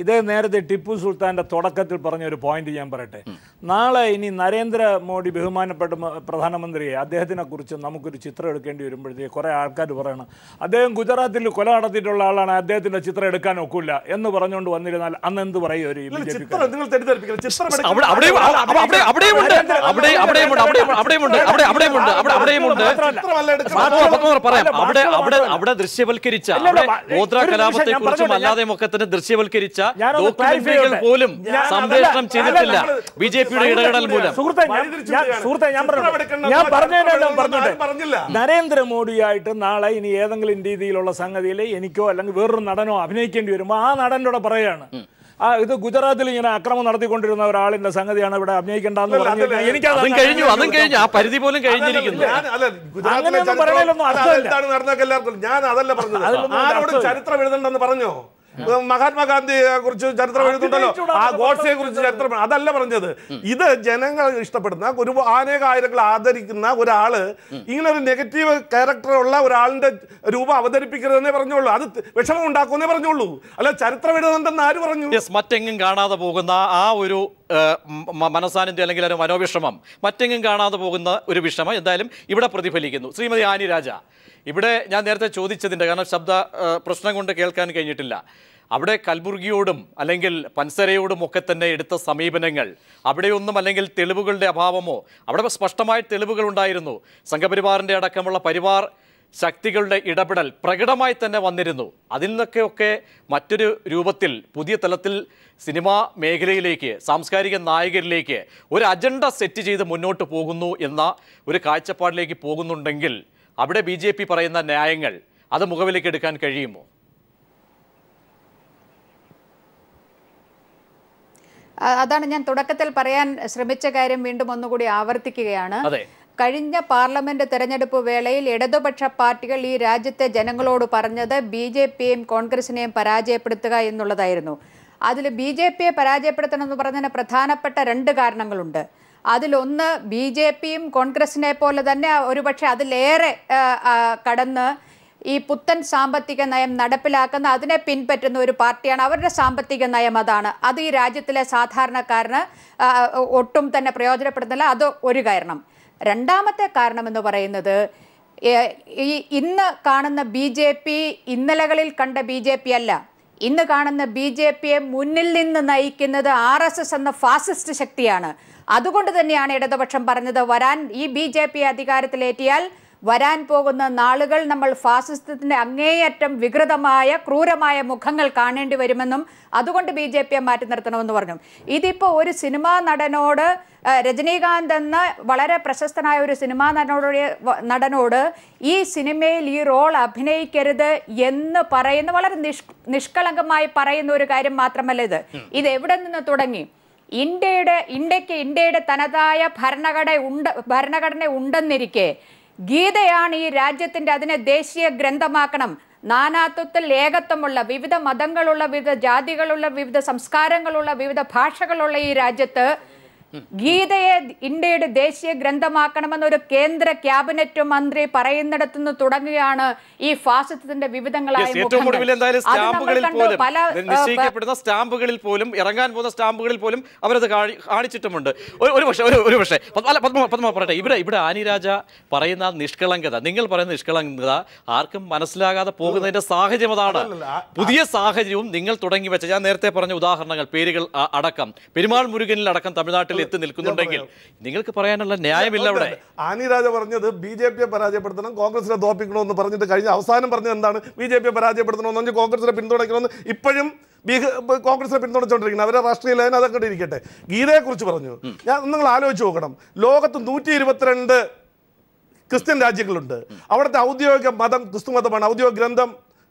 Speaker 2: ഇദ്ദേഹം നേരത്തെ ടിപ്പു സുൽത്താന്റെ തുടക്കത്തിൽ പറഞ്ഞ ഒരു പോയിന്റ് ഞാൻ പറയട്ടെ. നാളെ ഇനി നരേന്ദ്രമോദി ബഹുമാനപ്പെട്ട പ്രധാനമന്ത്രിയെ അദ്ദേഹത്തിനെ കുറിച്ച് നമുക്കൊരു ചിത്രം എടുക്കേണ്ടി വരുമ്പോഴത്തേക്ക് കുറെ ആൾക്കാർ പറയണം അദ്ദേഹം ഗുജറാത്തിൽ കൊല നടത്തിയിട്ടുള്ള ആളാണ്, അദ്ദേഹത്തിന്റെ ചിത്രം എടുക്കാൻ ഒക്കില്ല എന്ന് പറഞ്ഞുകൊണ്ട് വന്നിരുന്നാൽ അന്ന് എന്ത് പറയും?
Speaker 1: അവിടെ ദൃശ്യവൽക്കരിച്ച ഗോത്ര കലാപത്തെ കുറിച്ചും അല്ലാതെ ഒക്കെ തന്നെ ദൃശ്യവൽക്കരിച്ച ഡോക്യുമെന്ററികൾ പോലും സംപ്രേഷണം ചെയ്തിട്ടില്ല BJPയുടെ ഇടപെടൽ മൂലം.
Speaker 2: നരേന്ദ്രമോദിയായിട്ട് നാളെ ഇനി ഏതെങ്കിലും രീതിയിലുള്ള സംഗതിയിൽ എനിക്കോ അല്ലെങ്കിൽ വേറൊരു നടനോ അഭിനയിക്കേണ്ടി വരുമ്പോൾ ആ നടനോട് പറയാണ് ഇത് ഗുജറാത്തിൽ ഇങ്ങനെ അക്രമം നടത്തിക്കൊണ്ടിരുന്ന ഒരാളിന്റെ സംഗതിയാണ് ഇവിടെ അഭിനയിക്കേണ്ടെന്ന് പറഞ്ഞു.
Speaker 1: എനിക്ക് ആ പരിധി പോലും കഴിഞ്ഞിരിക്കുന്നു.
Speaker 3: ഞാൻ അതല്ല പറഞ്ഞത്. ആരോടും ചരിത്രം എഴുതണ്ടെന്ന് പറഞ്ഞോ? മഹാത്മാഗാന്ധിയെ കുറിച്ച് ചരിത്രം എഴുതുന്നുണ്ടല്ലോ, ആ ഗോഡ്സെയെ കുറിച്ച് ചരിത്രം, അതല്ല പറഞ്ഞത്. ഇത് ജനങ്ങൾ ഇഷ്ടപ്പെടുന്ന ഒരു അനേകായിരങ്ങൾ ആദരിക്കുന്ന ഒരാള് ഇങ്ങനെ ഒരു നെഗറ്റീവ് ക്യാരക്ടറുള്ള ഒരാളിന്റെ രൂപം അവതരിപ്പിക്കരുതെന്നേ പറഞ്ഞോളൂ. അത് വിഷമം ഉണ്ടാക്കുമെന്നേ പറഞ്ഞോളൂ, അല്ല ചരിത്രം എഴുതുന്നുണ്ടെന്ന് ആര് പറഞ്ഞു?
Speaker 1: മറ്റെങ്ങും കാണാതെ പോകുന്ന ആ ഒരു മനസാന്നിധ്യം അല്ലെങ്കിൽ ഒരു മനോവിഷമം, മറ്റെങ്ങും കാണാതെ പോകുന്ന ഒരു വിഷമം എന്തായാലും ഇവിടെ പ്രതിഫലിക്കുന്നു. ശ്രീമതി ആനിരാജ, ഇവിടെ ഞാൻ നേരത്തെ ചോദിച്ചതിൻ്റെ കാരണം ശബ്ദ പ്രശ്നം കൊണ്ട് കേൾക്കാൻ കഴിഞ്ഞിട്ടില്ല. അവിടെ കൽബുർഗിയോടും അല്ലെങ്കിൽ പൻസരയോടും ഒക്കെ തന്നെ എടുത്ത സമീപനങ്ങൾ, അവിടെയൊന്നും അല്ലെങ്കിൽ തെളിവുകളുടെ അഭാവമോ, അവിടെ സ്പഷ്ടമായ തെളിവുകൾ ഉണ്ടായിരുന്നു. സംഘപരിവാറിൻ്റെ അടക്കമുള്ള പരിവാർ ശക്തികളുടെ ഇടപെടൽ പ്രകടമായി തന്നെ വന്നിരുന്നു. അതിൽ നിന്നൊക്കെയൊക്കെ മറ്റൊരു രൂപത്തിൽ പുതിയ തലത്തിൽ സിനിമാ മേഖലയിലേക്ക്, സാംസ്കാരിക നായകരിലേക്ക് ഒരു അജണ്ട സെറ്റ് ചെയ്ത് മുന്നോട്ട് പോകുന്നു എന്ന ഒരു കാഴ്ചപ്പാടിലേക്ക് പോകുന്നുണ്ടെങ്കിൽ അവിടെ BJP പറയുന്ന ന്യായങ്ങൾ അത് മുഖവിലേക്ക് എടുക്കാൻ കഴിയുമോ?
Speaker 5: അതാണ് ഞാൻ തുടക്കത്തിൽ പറയാൻ ശ്രമിച്ച കാര്യം വീണ്ടും ഒന്നുകൂടി ആവർത്തിക്കുകയാണ്. കഴിഞ്ഞ പാർലമെന്റ് തെരഞ്ഞെടുപ്പ് വേളയിൽ ഇടതുപക്ഷ പാർട്ടികൾ ഈ രാജ്യത്തെ ജനങ്ങളോട് പറഞ്ഞത് BJPയെയും കോൺഗ്രസിനെയും പരാജയപ്പെടുത്തുക എന്നുള്ളതായിരുന്നു. അതിൽ BJPയെ പരാജയപ്പെടുത്തണമെന്ന് പറഞ്ഞതിന് പ്രധാനപ്പെട്ട 2 കാരണങ്ങളുണ്ട്. അതിലൊന്ന് BJPയും കോൺഗ്രസിനെ പോലെ തന്നെ ഒരുപക്ഷെ അതിലേറെ കടന്ന് ഈ പുത്തൻ സാമ്പത്തിക നയം നടപ്പിലാക്കുന്ന അതിനെ പിൻപറ്റുന്ന ഒരു പാർട്ടിയാണ്. അവരുടെ സാമ്പത്തിക നയം അതാണ്. അത് ഈ രാജ്യത്തിലെ സാധാരണക്കാരന് ഒട്ടും തന്നെ പ്രയോജനപ്പെടുന്നില്ല. അത് ഒരു കാരണം. രണ്ടാമത്തെ കാരണം എന്ന് പറയുന്നത് ഈ ഇന്ന് കാണുന്ന BJP ഇന്നലകളിൽ കണ്ട BJP അല്ല. ഇന്ന് കാണുന്ന BJPയെ മുന്നിൽ നിന്ന് നയിക്കുന്നത് RSS എന്ന ഫാസിസ്റ്റ് ശക്തിയാണ്. അതുകൊണ്ട് തന്നെയാണ് ഇടതുപക്ഷം പറഞ്ഞത് ഈ BJP അധികാരത്തിലേറ്റിയാൽ വരാൻ പോകുന്ന നാളുകൾ നമ്മൾ ഫാസിസത്തിന്റെ അങ്ങേയറ്റം വികൃതമായ ക്രൂരമായ മുഖങ്ങൾ കാണേണ്ടി വരുമെന്നും അതുകൊണ്ട് BJPയെ മാറ്റി നിർത്തണമെന്ന് പറഞ്ഞു. ഇതിപ്പോൾ ഒരു സിനിമാ നടനോട്, രജനീകാന്ത് എന്ന വളരെ പ്രശസ്തനായ ഒരു സിനിമാ നടനോട് ഈ സിനിമയിൽ ഈ റോൾ അഭിനയിക്കരുത് എന്ന് പറയുന്ന വളരെ നിഷ്കളങ്കമായി പറയുന്ന ഒരു കാര്യം മാത്രമല്ല ഇത് എവിടെ നിന്ന് തുടങ്ങി? ഇന്ത്യയുടെ തനതായ ഭരണഘടന ഉണ്ടെന്നിരിക്കെ ഗീതയാണ് ഈ രാജ്യത്തിൻ്റെ, അതിനെ ദേശീയ ഗ്രന്ഥമാക്കണം. നാനാത്വത്തിൽ ഏകത്വമുള്ള, വിവിധ മതങ്ങളുള്ള, വിവിധ ജാതികളുള്ള, വിവിധ സംസ്കാരങ്ങളുള്ള, വിവിധ ഭാഷകളുള്ള ഈ രാജ്യത്ത് ഗീതയെ ഇന്ത്യയുടെ ദേശീയ ഗ്രന്ഥമാക്കണമെന്ന് ഒരു കേന്ദ്ര ക്യാബിനറ്റ് മന്ത്രി പറയുന്നിടത്തുനിന്ന് തുടങ്ങുകയാണ് ഈ ഫാസിസത്തിന്റെ വിവിധങ്ങളായ
Speaker 1: നിശ്ചയിക്കപ്പെടുന്ന സ്റ്റാമ്പുകളിൽ പോലും, ഇറങ്ങാൻ പോകുന്ന സ്റ്റാമ്പുകളിൽ പോലും അവരത് കാണിച്ചിട്ടുമുണ്ട്. ഒരു പക്ഷേ പത്മ പറയട്ടെ, ഇവിടെ ആനി രാജ പറയുന്ന നിഷ്കളങ്കത, നിങ്ങൾ പറയുന്ന നിഷ്കളങ്കത ആർക്കും മനസ്സിലാകാതെ പോകുന്നതിന്റെ സാഹചര്യം അതാണ്. പുതിയ സാഹചര്യവും നിങ്ങൾ തുടങ്ങി വെച്ച, ഞാൻ നേരത്തെ പറഞ്ഞ ഉദാഹരണങ്ങൾ, പേരുകൾ അടക്കം, പെരുമാൾ മുരുകനിൽ അടക്കം തമിഴ്നാട്ടിൽ എത്തി നിൽക്കുന്നുണ്ടെങ്കിൽ നിങ്ങൾക്ക് പറയാനുള്ള ന്യായമില്ല. അവിടെ
Speaker 3: ആനി രാജ പറഞ്ഞത് BJPയെ പരാജയപ്പെടുത്തണം, കോൺഗ്രസിനെ തോപ്പിക്കണമെന്ന് പറഞ്ഞിട്ട് കഴിഞ്ഞ അവസാനം പറഞ്ഞത് എന്താണ്? BJPയെ പരാജയപ്പെടുത്തണമെന്ന് പറഞ്ഞ് കോൺഗ്രസിനെ പിന്തുണയ്ക്കണമെന്ന് ഇപ്പോഴും കോൺഗ്രസിനെ പിന്തുണച്ചുകൊണ്ടിരിക്കുന്നത്. അവരുടെ രാഷ്ട്രീയ ലൈൻ അതൊക്കെ ഇരിക്കട്ടെ. ഗീതയെക്കുറിച്ച് പറഞ്ഞു. നിങ്ങൾ ആലോചിച്ച് നോക്കണം, ലോകത്ത് 122 ക്രിസ്ത്യൻ രാജ്യങ്ങളുണ്ട്. അവിടുത്തെ ഔദ്യോഗിക മതം ക്രിസ്തു മതമാണ്, ഔദ്യോഗിക ഗ്രന്ഥം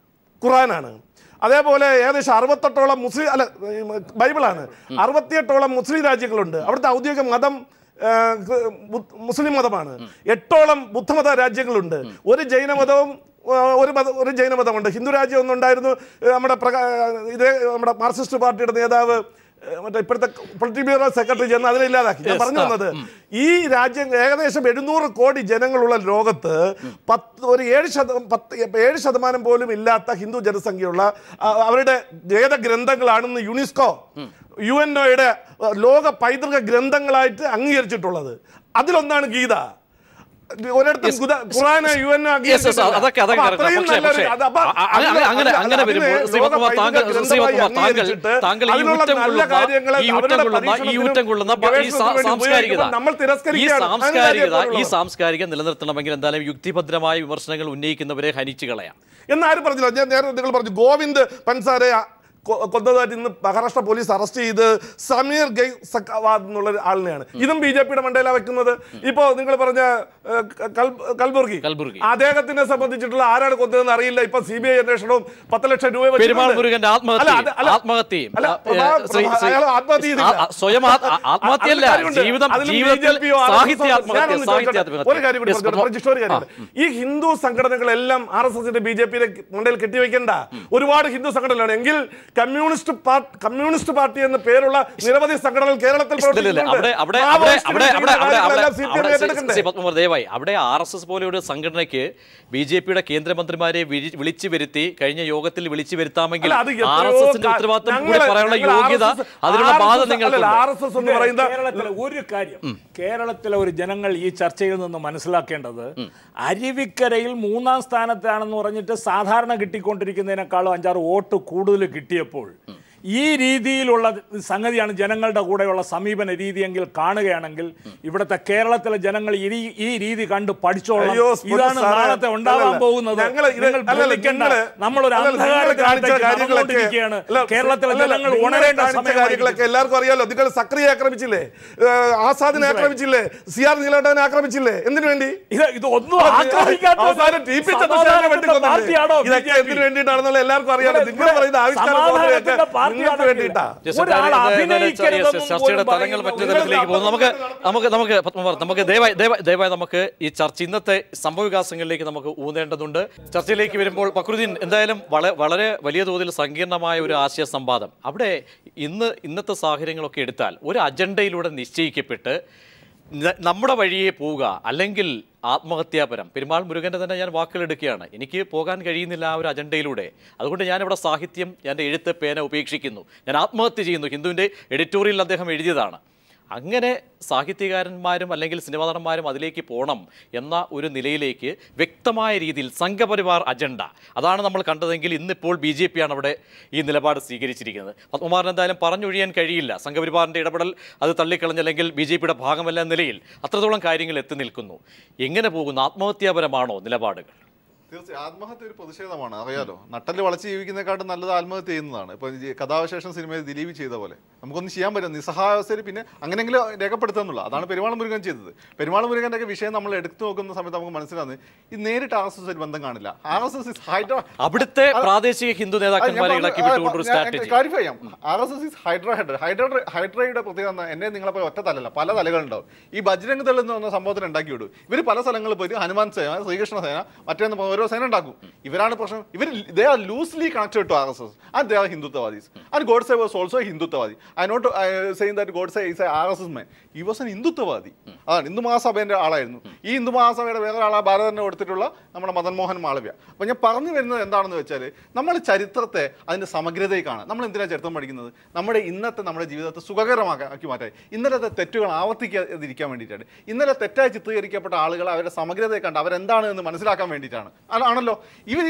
Speaker 3: ഖുർആനാണ്. അതേപോലെ ഏകദേശം 68ഓളം ബൈബിളാണ്. 68ഓളം മുസ്ലിം രാജ്യങ്ങളുണ്ട്. അവിടുത്തെ ഔദ്യോഗിക മതം മുസ്ലിം മതമാണ്. 8ഓളം ബുദ്ധമത രാജ്യങ്ങളുണ്ട്. ഒരു ജൈനമതവും ഒരു ജൈനമതമുണ്ട്. ഹിന്ദു രാജ്യം ഒന്നുണ്ടായിരുന്നു. നമ്മുടെ മാർക്സിസ്റ്റ് പാർട്ടിയുടെ നേതാവ് മറ്റേ ഇപ്പോഴത്തെ പൊളിറ്റിക് ബ്യൂറോ സെക്രട്ടറി ചെന്ന് അതിനെ ഇല്ലാതാക്കി. ഞാൻ പറഞ്ഞു വന്നത്, ഈ രാജ്യം ഏകദേശം 700 കോടി ജനങ്ങളുള്ള ലോകത്ത് 7% പോലും ഇല്ലാത്ത ഹിന്ദു ജനസംഖ്യയുള്ള അവരുടെ വേദഗ്രന്ഥങ്ങളാണെന്ന് യുനെസ്കോ UNOയുടെ ലോക പൈതൃക ഗ്രന്ഥങ്ങളായിട്ട് അംഗീകരിച്ചിട്ടുള്ളത്. അതിലൊന്നാണ് ഗീത. ഒരിടത്തും ഖുർആന് UN
Speaker 1: ഈ സാംസ്കാരിക നിലനിർത്തണമെങ്കിൽ എന്തായാലും യുക്തിഭദ്രമായ വിമർശനങ്ങൾ ഉന്നയിക്കുന്നവരെ ഹനിച്ചു കളയാം
Speaker 3: എന്നാരും പറഞ്ഞില്ല. ഞാൻ നേരെ നിങ്ങൾ പറഞ്ഞു ഗോവിന്ദ് പൻസാരെ കൊന്നതായിട്ട് ഇന്ന് മഹാരാഷ്ട്ര പോലീസ് അറസ്റ്റ് ചെയ്ത് സമീർ ഗൈ സഖാവാദ് എന്നുള്ള ആളിനെയാണ്. ഇതും BJPയുടെ മണ്ടയിലാണ് വെക്കുന്നത്. ഇപ്പോ നിങ്ങൾ പറഞ്ഞ കൽബുർഗി, അദ്ദേഹത്തിനെ സംബന്ധിച്ചിട്ടുള്ള ആരാണ് കൊന്നതെന്ന് അറിയില്ല. ഇപ്പൊ CBI അന്വേഷണവും 10 ലക്ഷം രൂപ ഈ ഹിന്ദു സംഘടനകളെല്ലാം RSSന്റെ BJPയുടെ മണ്ടയിൽ കെട്ടിവെക്കണ്ട. ഒരുപാട് ഹിന്ദു സംഘടനകളാണ്. എങ്കിൽ കമ്മ്യൂണിസ്റ്റ് പാർട്ടി എന്ന പേരുള്ള നിരവധി സംഘടനകൾ കേരളത്തിൽ
Speaker 1: ദയവായി അവിടെ RSS പോലെ ഒരു സംഘടനയ്ക്ക് BJPയുടെ കേന്ദ്രമന്ത്രിമാരെ വിളിച്ചു വരുത്തി കഴിഞ്ഞ യോഗത്തിൽ വിളിച്ചു വരുത്താമെങ്കിൽ RSSന്റെ ഉത്തരവാദിത്വം കൂടി പറയാനുള്ള യോഗ്യത, അതിനുള്ള ബാധ നിങ്ങൾക്ക്.
Speaker 2: ഒരു കാര്യം കേരളത്തിലെ ഒരു ജനങ്ങൾ ഈ ചർച്ചയിൽ നിന്ന് മനസ്സിലാക്കേണ്ടത്, അരുവിക്കരയിൽ 3ാം സ്ഥാനത്താണെന്ന് പറഞ്ഞിട്ട് സാധാരണ കിട്ടിക്കൊണ്ടിരിക്കുന്നതിനേക്കാളും 5-6 വോട്ട് കൂടുതൽ കിട്ടിയപ്പോൾ ഈ രീതിയിലുള്ള സംഗതിയാണ് ജനങ്ങളുടെ കൂടെയുള്ള സമീപന രീതിയെങ്കിൽ കാണുകയാണെങ്കിൽ ഇവിടുത്തെ കേരളത്തിലെ ജനങ്ങൾ ഈ രീതി കണ്ട് പഠിച്ചോളാം. ഇതാണ് നാളത്തെ ഉണ്ടാവാൻ പോകുന്നത്. നമ്മളൊരു അന്ധകാരത്തിലാണ് കേരളത്തിലെ ജനങ്ങൾ ഉണരേണ്ട കാര്യങ്ങളൊക്കെ
Speaker 3: എല്ലാവർക്കും അറിയാലോ. നിങ്ങൾ സക്രിയ ആക്രമിച്ചില്ലേ, ആസാദിനെ ആക്രമിച്ചില്ലേ, CR നീലകണ്ഠനെ ആക്രമിച്ചില്ലേ? എന്തിനു വേണ്ടി?
Speaker 2: ഇതൊന്നും
Speaker 3: ഇതൊക്കെ എന്തിനു വേണ്ടിയിട്ടാണെന്നുള്ള എല്ലാവർക്കും അറിയാലോ. നിങ്ങൾ പറയുന്ന ആവിഷ്കാരം നിങ്ങൾക്ക് വേണ്ടിയിട്ടാ.
Speaker 1: ചർച്ചയുടെ തലങ്ങൾ മറ്റു തലത്തിലേക്ക് പോകുന്നു. നമുക്ക് പത്മകുമാർ, നമുക്ക് ദയവായി നമുക്ക് ഈ ചർച്ച ഇന്നത്തെ സംഭവ വികാസങ്ങളിലേക്ക് നമുക്ക് ഊന്നേണ്ടതുണ്ട്. ചർച്ചയിലേക്ക് വരുമ്പോൾ ഫക്രുദ്ദീൻ, എന്തായാലും വളരെ വലിയ തോതിൽ സങ്കീർണമായ ഒരു ആശയ സംവാദം അവിടെ ഇന്നത്തെ സാഹചര്യങ്ങളൊക്കെ എടുത്താൽ ഒരു അജണ്ടയിലൂടെ നിശ്ചയിക്കപ്പെട്ട് നമ്മുടെ വഴിയെ പോവുക, അല്ലെങ്കിൽ ആത്മഹത്യാപരം. പെരുമാൾ മുരുകൻ്റെ തന്നെ ഞാൻ വാക്കുകളെടുക്കുകയാണ്, എനിക്ക് പോകാൻ കഴിയുന്നില്ല ആ ഒരു അജണ്ടയിലൂടെ, അതുകൊണ്ട് ഞാനിവിടെ സാഹിത്യം, എൻ്റെ എഴുത്ത് പേന ഉപേക്ഷിക്കുന്നു, ഞാൻ ആത്മഹത്യ ചെയ്യുന്നു. ഹിന്ദുവിൻ്റെ എഡിറ്റോറിയൽ അദ്ദേഹം എഴുതിയതാണ്. അങ്ങനെ സാഹിത്യകാരന്മാരും അല്ലെങ്കിൽ സിനിമാ നടന്മാരും അതിലേക്ക് പോകണം എന്ന ഒരു നിലയിലേക്ക് വ്യക്തമായ രീതിയിൽ സംഘപരിവാർ അജണ്ട അതാണ് നമ്മൾ കണ്ടതെങ്കിൽ ഇന്നിപ്പോൾ BJP ആണ് അവിടെ ഈ നിലപാട് സ്വീകരിച്ചിരിക്കുന്നത്. പത്മകുമാറിന് എന്തായാലും പറഞ്ഞൊഴിയാൻ കഴിയില്ല. സംഘപരിവാറിൻ്റെ ഇടപെടൽ അത് തള്ളിക്കളഞ്ഞല്ലെങ്കിൽ BJPയുടെ ഭാഗമല്ല എന്ന നിലയിൽ അത്രത്തോളം കാര്യങ്ങൾ എത്തി നിൽക്കുന്നു. എങ്ങനെ പോകുന്നു? ആത്മഹത്യാപരമാണോ നിലപാടുകൾ?
Speaker 4: തീർച്ചയായും ആത്മഹത്യ ഒരു പ്രതിഷേധമാണ്, അറിയാലോ. നട്ടല് വളച്ച് ജീവിക്കുന്നതിനെക്കാട്ടും നല്ലത് ആത്മഹത്യ ചെയ്യുന്നതാണ്. ഇപ്പോൾ കഥാവിശേഷം സിനിമയിൽ ദിലീപ് ചെയ്ത പോലെ നമുക്കൊന്നും ചെയ്യാൻ പറ്റില്ല, നിസ്സഹായാവസ്ഥയിൽ പിന്നെ അങ്ങനെയെങ്കിലും രേഖപ്പെടുത്തുന്നുള്ള അതാണ് പെരുമാൾ മുരുകൻ ചെയ്തത്. പെരുമാൾ മുരുകൻ്റെ ഒക്കെ വിഷയം നമ്മൾ എടുത്തു നോക്കുന്ന സമയത്ത് നമുക്ക് മനസ്സിലാകുന്നത് ഇത് നേരിട്ട് RSS ഒരു ബന്ധം കാണില്ല. RSS
Speaker 1: അവിടുത്തെ പ്രാദേശിക ഹിന്ദു നേതാക്കന്മാരെ ഇളക്കി വിട്ടുകൊണ്ടൊരു സ്ട്രാറ്റജി
Speaker 4: ക്ലാരിഫൈ ചെയ്യാം. RSS ഈസ് ഹൈഡ്രയുടെ പ്രത്യേകത എന്നെ നിങ്ങളെപ്പോൾ ഒറ്റ തലല്ല, പല തലകളുണ്ടാവും. ഈ ബജ്രംഗ് ദൾ എന്ന് പറഞ്ഞ സംഭവത്തിന് ഉണ്ടാക്കി വിടും. ഇവർ പല സ്ഥലങ്ങളിൽ പോയിട്ട് ഹനുമാൻ സേന, ശ്രീകൃഷ്ണ സേന, മറ്റേന്ന് ഓരോ സേന ഉണ്ടാക്കും. ഇവരാണ് പ്രശ്നം. They are loosely connected to RSS and they are Hindutvaadis. And Godse was also a Hindutvaadi. I'm not saying that Godse is a RSS man. He was an Hindutvaadi. അതാണ് ഹിന്ദു മഹാസഭേൻ്റെ ആളായിരുന്നു. ഈ ഹിന്ദു മഹാസഭയുടെ വേറെ ആളാ ഭാരതനെ കൊടുത്തിട്ടുള്ള നമ്മുടെ മദൻ മോഹൻ മാളവ്യ. അപ്പോൾ ഞാൻ പറഞ്ഞു വരുന്നത് എന്താണെന്ന് വെച്ചാൽ നമ്മൾ ചരിത്രത്തെ അതിൻ്റെ സമഗ്രതയിൽ കാണാം. നമ്മൾ എന്തിനാണ് ചരിത്രം പഠിക്കുന്നത്? നമ്മുടെ ജീവിതത്തെ സുഖകരമാക്കി മാറ്റാൻ, ഇന്നലത്തെ തെറ്റുകൾ ആവർത്തിക്കാതിരിക്കാൻ വേണ്ടിയിട്ടാണ്. ഇന്നലെ തെറ്റായി ചിത്രീകരിക്കപ്പെട്ട ആളുകൾ അവരുടെ സമഗ്രതയെ കണ്ട് അവരെന്താണ് എന്ന് മനസ്സിലാക്കാൻ വേണ്ടിയിട്ടാണ്. ആണല്ലോ ഇവർ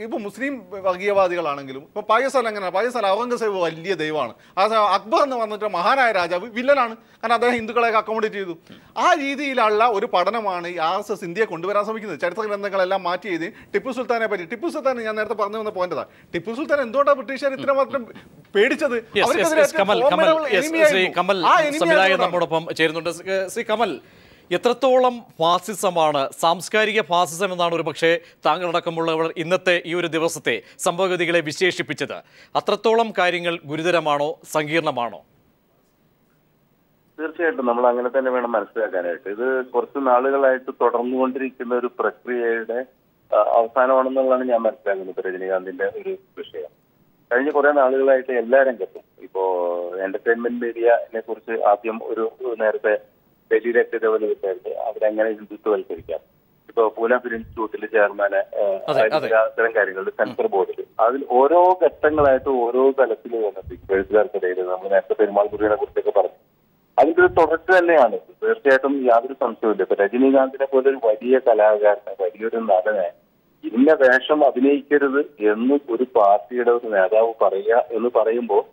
Speaker 4: ഇപ്പോൾ മുസ്ലിം വർഗീയവാദികളാണെങ്കിലും ഇപ്പോൾ പാകിസ്ഥാൻ എങ്ങനെയാണ്? പാകിസ്ഥാൻ ഔറംഗസേബ് വലിയ ദൈവമാണ്. അക്ബർ എന്ന് പറഞ്ഞിട്ട് മഹാനായ രാജാവ് വില്ലനാണ്, കാരണം അദ്ദേഹം ഹിന്ദുക്കളെയൊക്കെ അക്കോമഡേറ്റ് ചെയ്തു. ആ രീതിയിലുള്ള ഒരു പഠനമാണ് ഈ RSS ഇന്ത്യയെ കൊണ്ടുവരാൻ ശ്രമിക്കുന്നത്. ചരിത്ര ഗ്രന്ഥങ്ങളെല്ലാം മാറ്റി ചെയ്ത് ടിപ്പു സുൽത്താനെ പറ്റി, ടിപ്പു സുൽത്താൻ ഞാൻ നേരത്തെ പറഞ്ഞു വന്ന പോയിന്റാണ്. ടിപ്പു സുൽത്താൻ എന്തുകൊണ്ടാണ് ബ്രിട്ടീഷുകാർ ഇത്രമാത്രം പേടിച്ചത്?
Speaker 1: നമ്മോടൊപ്പം ചേരുന്നുണ്ട്. ശ്രീ കമൽ, എത്രത്തോളം ഫാസിസമാണ്, സാംസ്കാരിക ഫാസിസം എന്നാണ് ഒരു പക്ഷേ താങ്കളടക്കമുള്ളവർ ഇന്നത്തെ ഈ ഒരു ദിവസത്തെ സംഭവഗതികളെ വിശേഷിപ്പിച്ചത്? അത്രത്തോളം കാര്യങ്ങൾ ഗുരുതരമാണോ, സങ്കീർണമാണോ?
Speaker 6: തീർച്ചയായിട്ടും നമ്മൾ അങ്ങനെ തന്നെ വേണം മനസ്സിലാക്കാനായിട്ട്. ഇത് കുറച്ച് നാളുകളായിട്ട് തുടർന്നുകൊണ്ടിരിക്കുന്ന ഒരു പ്രക്രിയയുടെ അവസാനമാണെന്നുള്ളതാണ് ഞാൻ മനസ്സിലാക്കുന്നത്. രജനീകാന്തിന്റെ ഒരു വിഷയം കഴിഞ്ഞ കുറെ നാളുകളായിട്ട് എല്ലാ രംഗത്തും, ഇപ്പോ എന്റർടൈൻമെന്റ് മീഡിയനെ കുറിച്ച് ആദ്യം ഒരു നേരത്തെ ഡൽഹിയിലേക്ക് ഇതേപോലെ വിട്ടായിരുന്നു, അവരെങ്ങനെ ഹിന്ദുത്വവൽക്കരിക്കാം. ഇപ്പൊ പൂന ഫിലിം ഇൻസ്റ്റിറ്റ്യൂട്ടിൽ ചെയർമാനെ അത്തരം കാര്യങ്ങളിൽ സെൻസർ ബോർഡിൽ അതിൽ ഓരോ ഘട്ടങ്ങളായിട്ട് ഓരോ തലത്തിൽ വന്നിട്ട് എഴുത്തുകാർക്കിടയിൽ നമ്മൾ നേരത്തെ പെരുമാൾ മുരുകനെ കുറിച്ചൊക്കെ പറഞ്ഞു. അതിന്റെ ഒരു തുടർച്ച തന്നെയാണ്. തീർച്ചയായിട്ടും യാതൊരു സംശയവുമില്ല. ഇപ്പൊ രജനീകാന്തിനെ പോലെ ഒരു വലിയ കലാകാരനെ, വലിയൊരു നടനെ ഇന്ന വേഷം അഭിനയിക്കരുത് എന്ന് ഒരു പാർട്ടിയുടെ ഒരു നേതാവ് പറയുക എന്ന് പറയുമ്പോൾ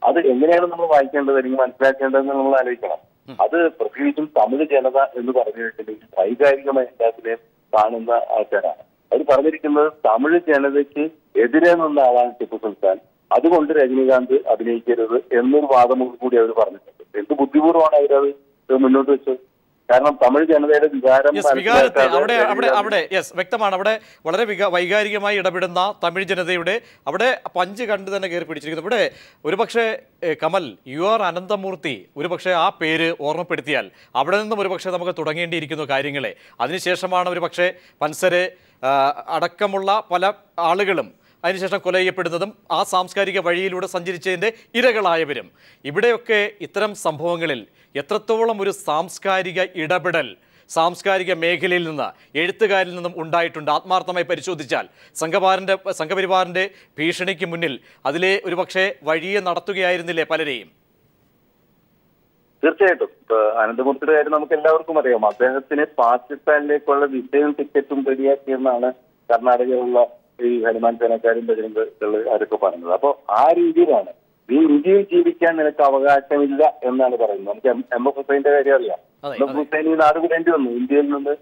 Speaker 6: അത് എങ്ങനെയാണ് നമ്മൾ വായിക്കേണ്ടത് അല്ലെങ്കിൽ മനസ്സിലാക്കേണ്ടതെന്ന് നമ്മൾ ആലോചിക്കണം. അത് പ്രത്യേകിച്ചും തമിഴ് ജനത എന്ന് പറഞ്ഞിട്ടുണ്ടെങ്കിൽ വൈകാരികമായ എല്ലാത്തിനെ കാണുന്ന ആൾക്കാരാണ്. അവർ പറഞ്ഞിരിക്കുന്നത് തമിഴ് ജനതയ്ക്ക് എതിരെ നിന്ന ആളാണ് ടിപ്പു സുൽത്താൻ, അതുകൊണ്ട് രജനീകാന്ത് അഭിനയിക്കരുത് എന്നൊരു വാദം കൂടി അവർ പറഞ്ഞിട്ടുണ്ട്. എന്ത് ബുദ്ധിപൂർവ്വമാണ് അവരത് മുന്നോട്ട് വെച്ചത്? കാരണം തമിഴ് ജനതയുടെ വികാരം
Speaker 1: വ്യക്തമാണ്. അവിടെ വളരെ വൈകാരികമായി ഇടപെടുന്ന തമിഴ് ജനതയുടെ അവിടെ പഞ്ച് കണ്ട് തന്നെ കയറി പിടിച്ചിരിക്കുന്നു. ഇവിടെ ഒരുപക്ഷെ കമൽ, UR അനന്തമൂർത്തി ഒരുപക്ഷെ ആ പേര് ഓർമ്മപ്പെടുത്തിയാൽ അവിടെ നിന്നും ഒരുപക്ഷെ നമുക്ക് തുടങ്ങേണ്ടിയിരിക്കുന്നു കാര്യങ്ങളെ. അതിനുശേഷമാണ് ഒരുപക്ഷെ പൻസരെ അടക്കമുള്ള പല ആളുകളും അതിനുശേഷം കൊല ചെയ്യപ്പെടുന്നതും ആ സാംസ്കാരിക വഴിയിലൂടെ സഞ്ചരിച്ചതിൻ്റെ ഇരകളായവരും. ഇവിടെയൊക്കെ ഇത്തരം സംഭവങ്ങളിൽ എത്രത്തോളം ഒരു സാംസ്കാരിക ഇടപെടൽ സാംസ്കാരിക മേഖലയിൽ നിന്ന്, എഴുത്തുകാരിൽ നിന്നും ഉണ്ടായിട്ടുണ്ട് ആത്മാർത്ഥമായി പരിശോധിച്ചാൽ? സംഘപരിവാറിൻ്റെ ഭീഷണിക്ക് മുന്നിൽ അതിലെ ഒരുപക്ഷെ വഴിയെ നടത്തുകയായിരുന്നില്ലേ പലരെയും?
Speaker 6: തീർച്ചയായിട്ടും. ഇപ്പൊ അനന്തമൂർത്തിയുടെ കാര്യം നമുക്ക് എല്ലാവർക്കും അറിയാം. അദ്ദേഹത്തിന് പാകിസ്ഥാനിലേക്കുള്ള വിസയും ടിക്കറ്റും റെഡിയാക്കിയെന്നാണ് കർണാടകയിലുള്ള ഈ ഹനുമാൻ സേനക്കാരും ബജരംഗ് അവരൊക്കെ പറഞ്ഞത്. അപ്പൊ ആ രീതിയിലാണ് ഈ ഇന്ത്യയിൽ ജീവിക്കാൻ നിനക്ക് അവകാശമില്ല എന്നാണ് പറയുന്നത്. നമുക്ക് MF ഹുസൈന്റെ കാര്യം അറിയാം. MF ഹുസൈൻ ഈ നാട് വിടേണ്ടി വന്നു. ഇന്ത്യയിൽ നിന്ന്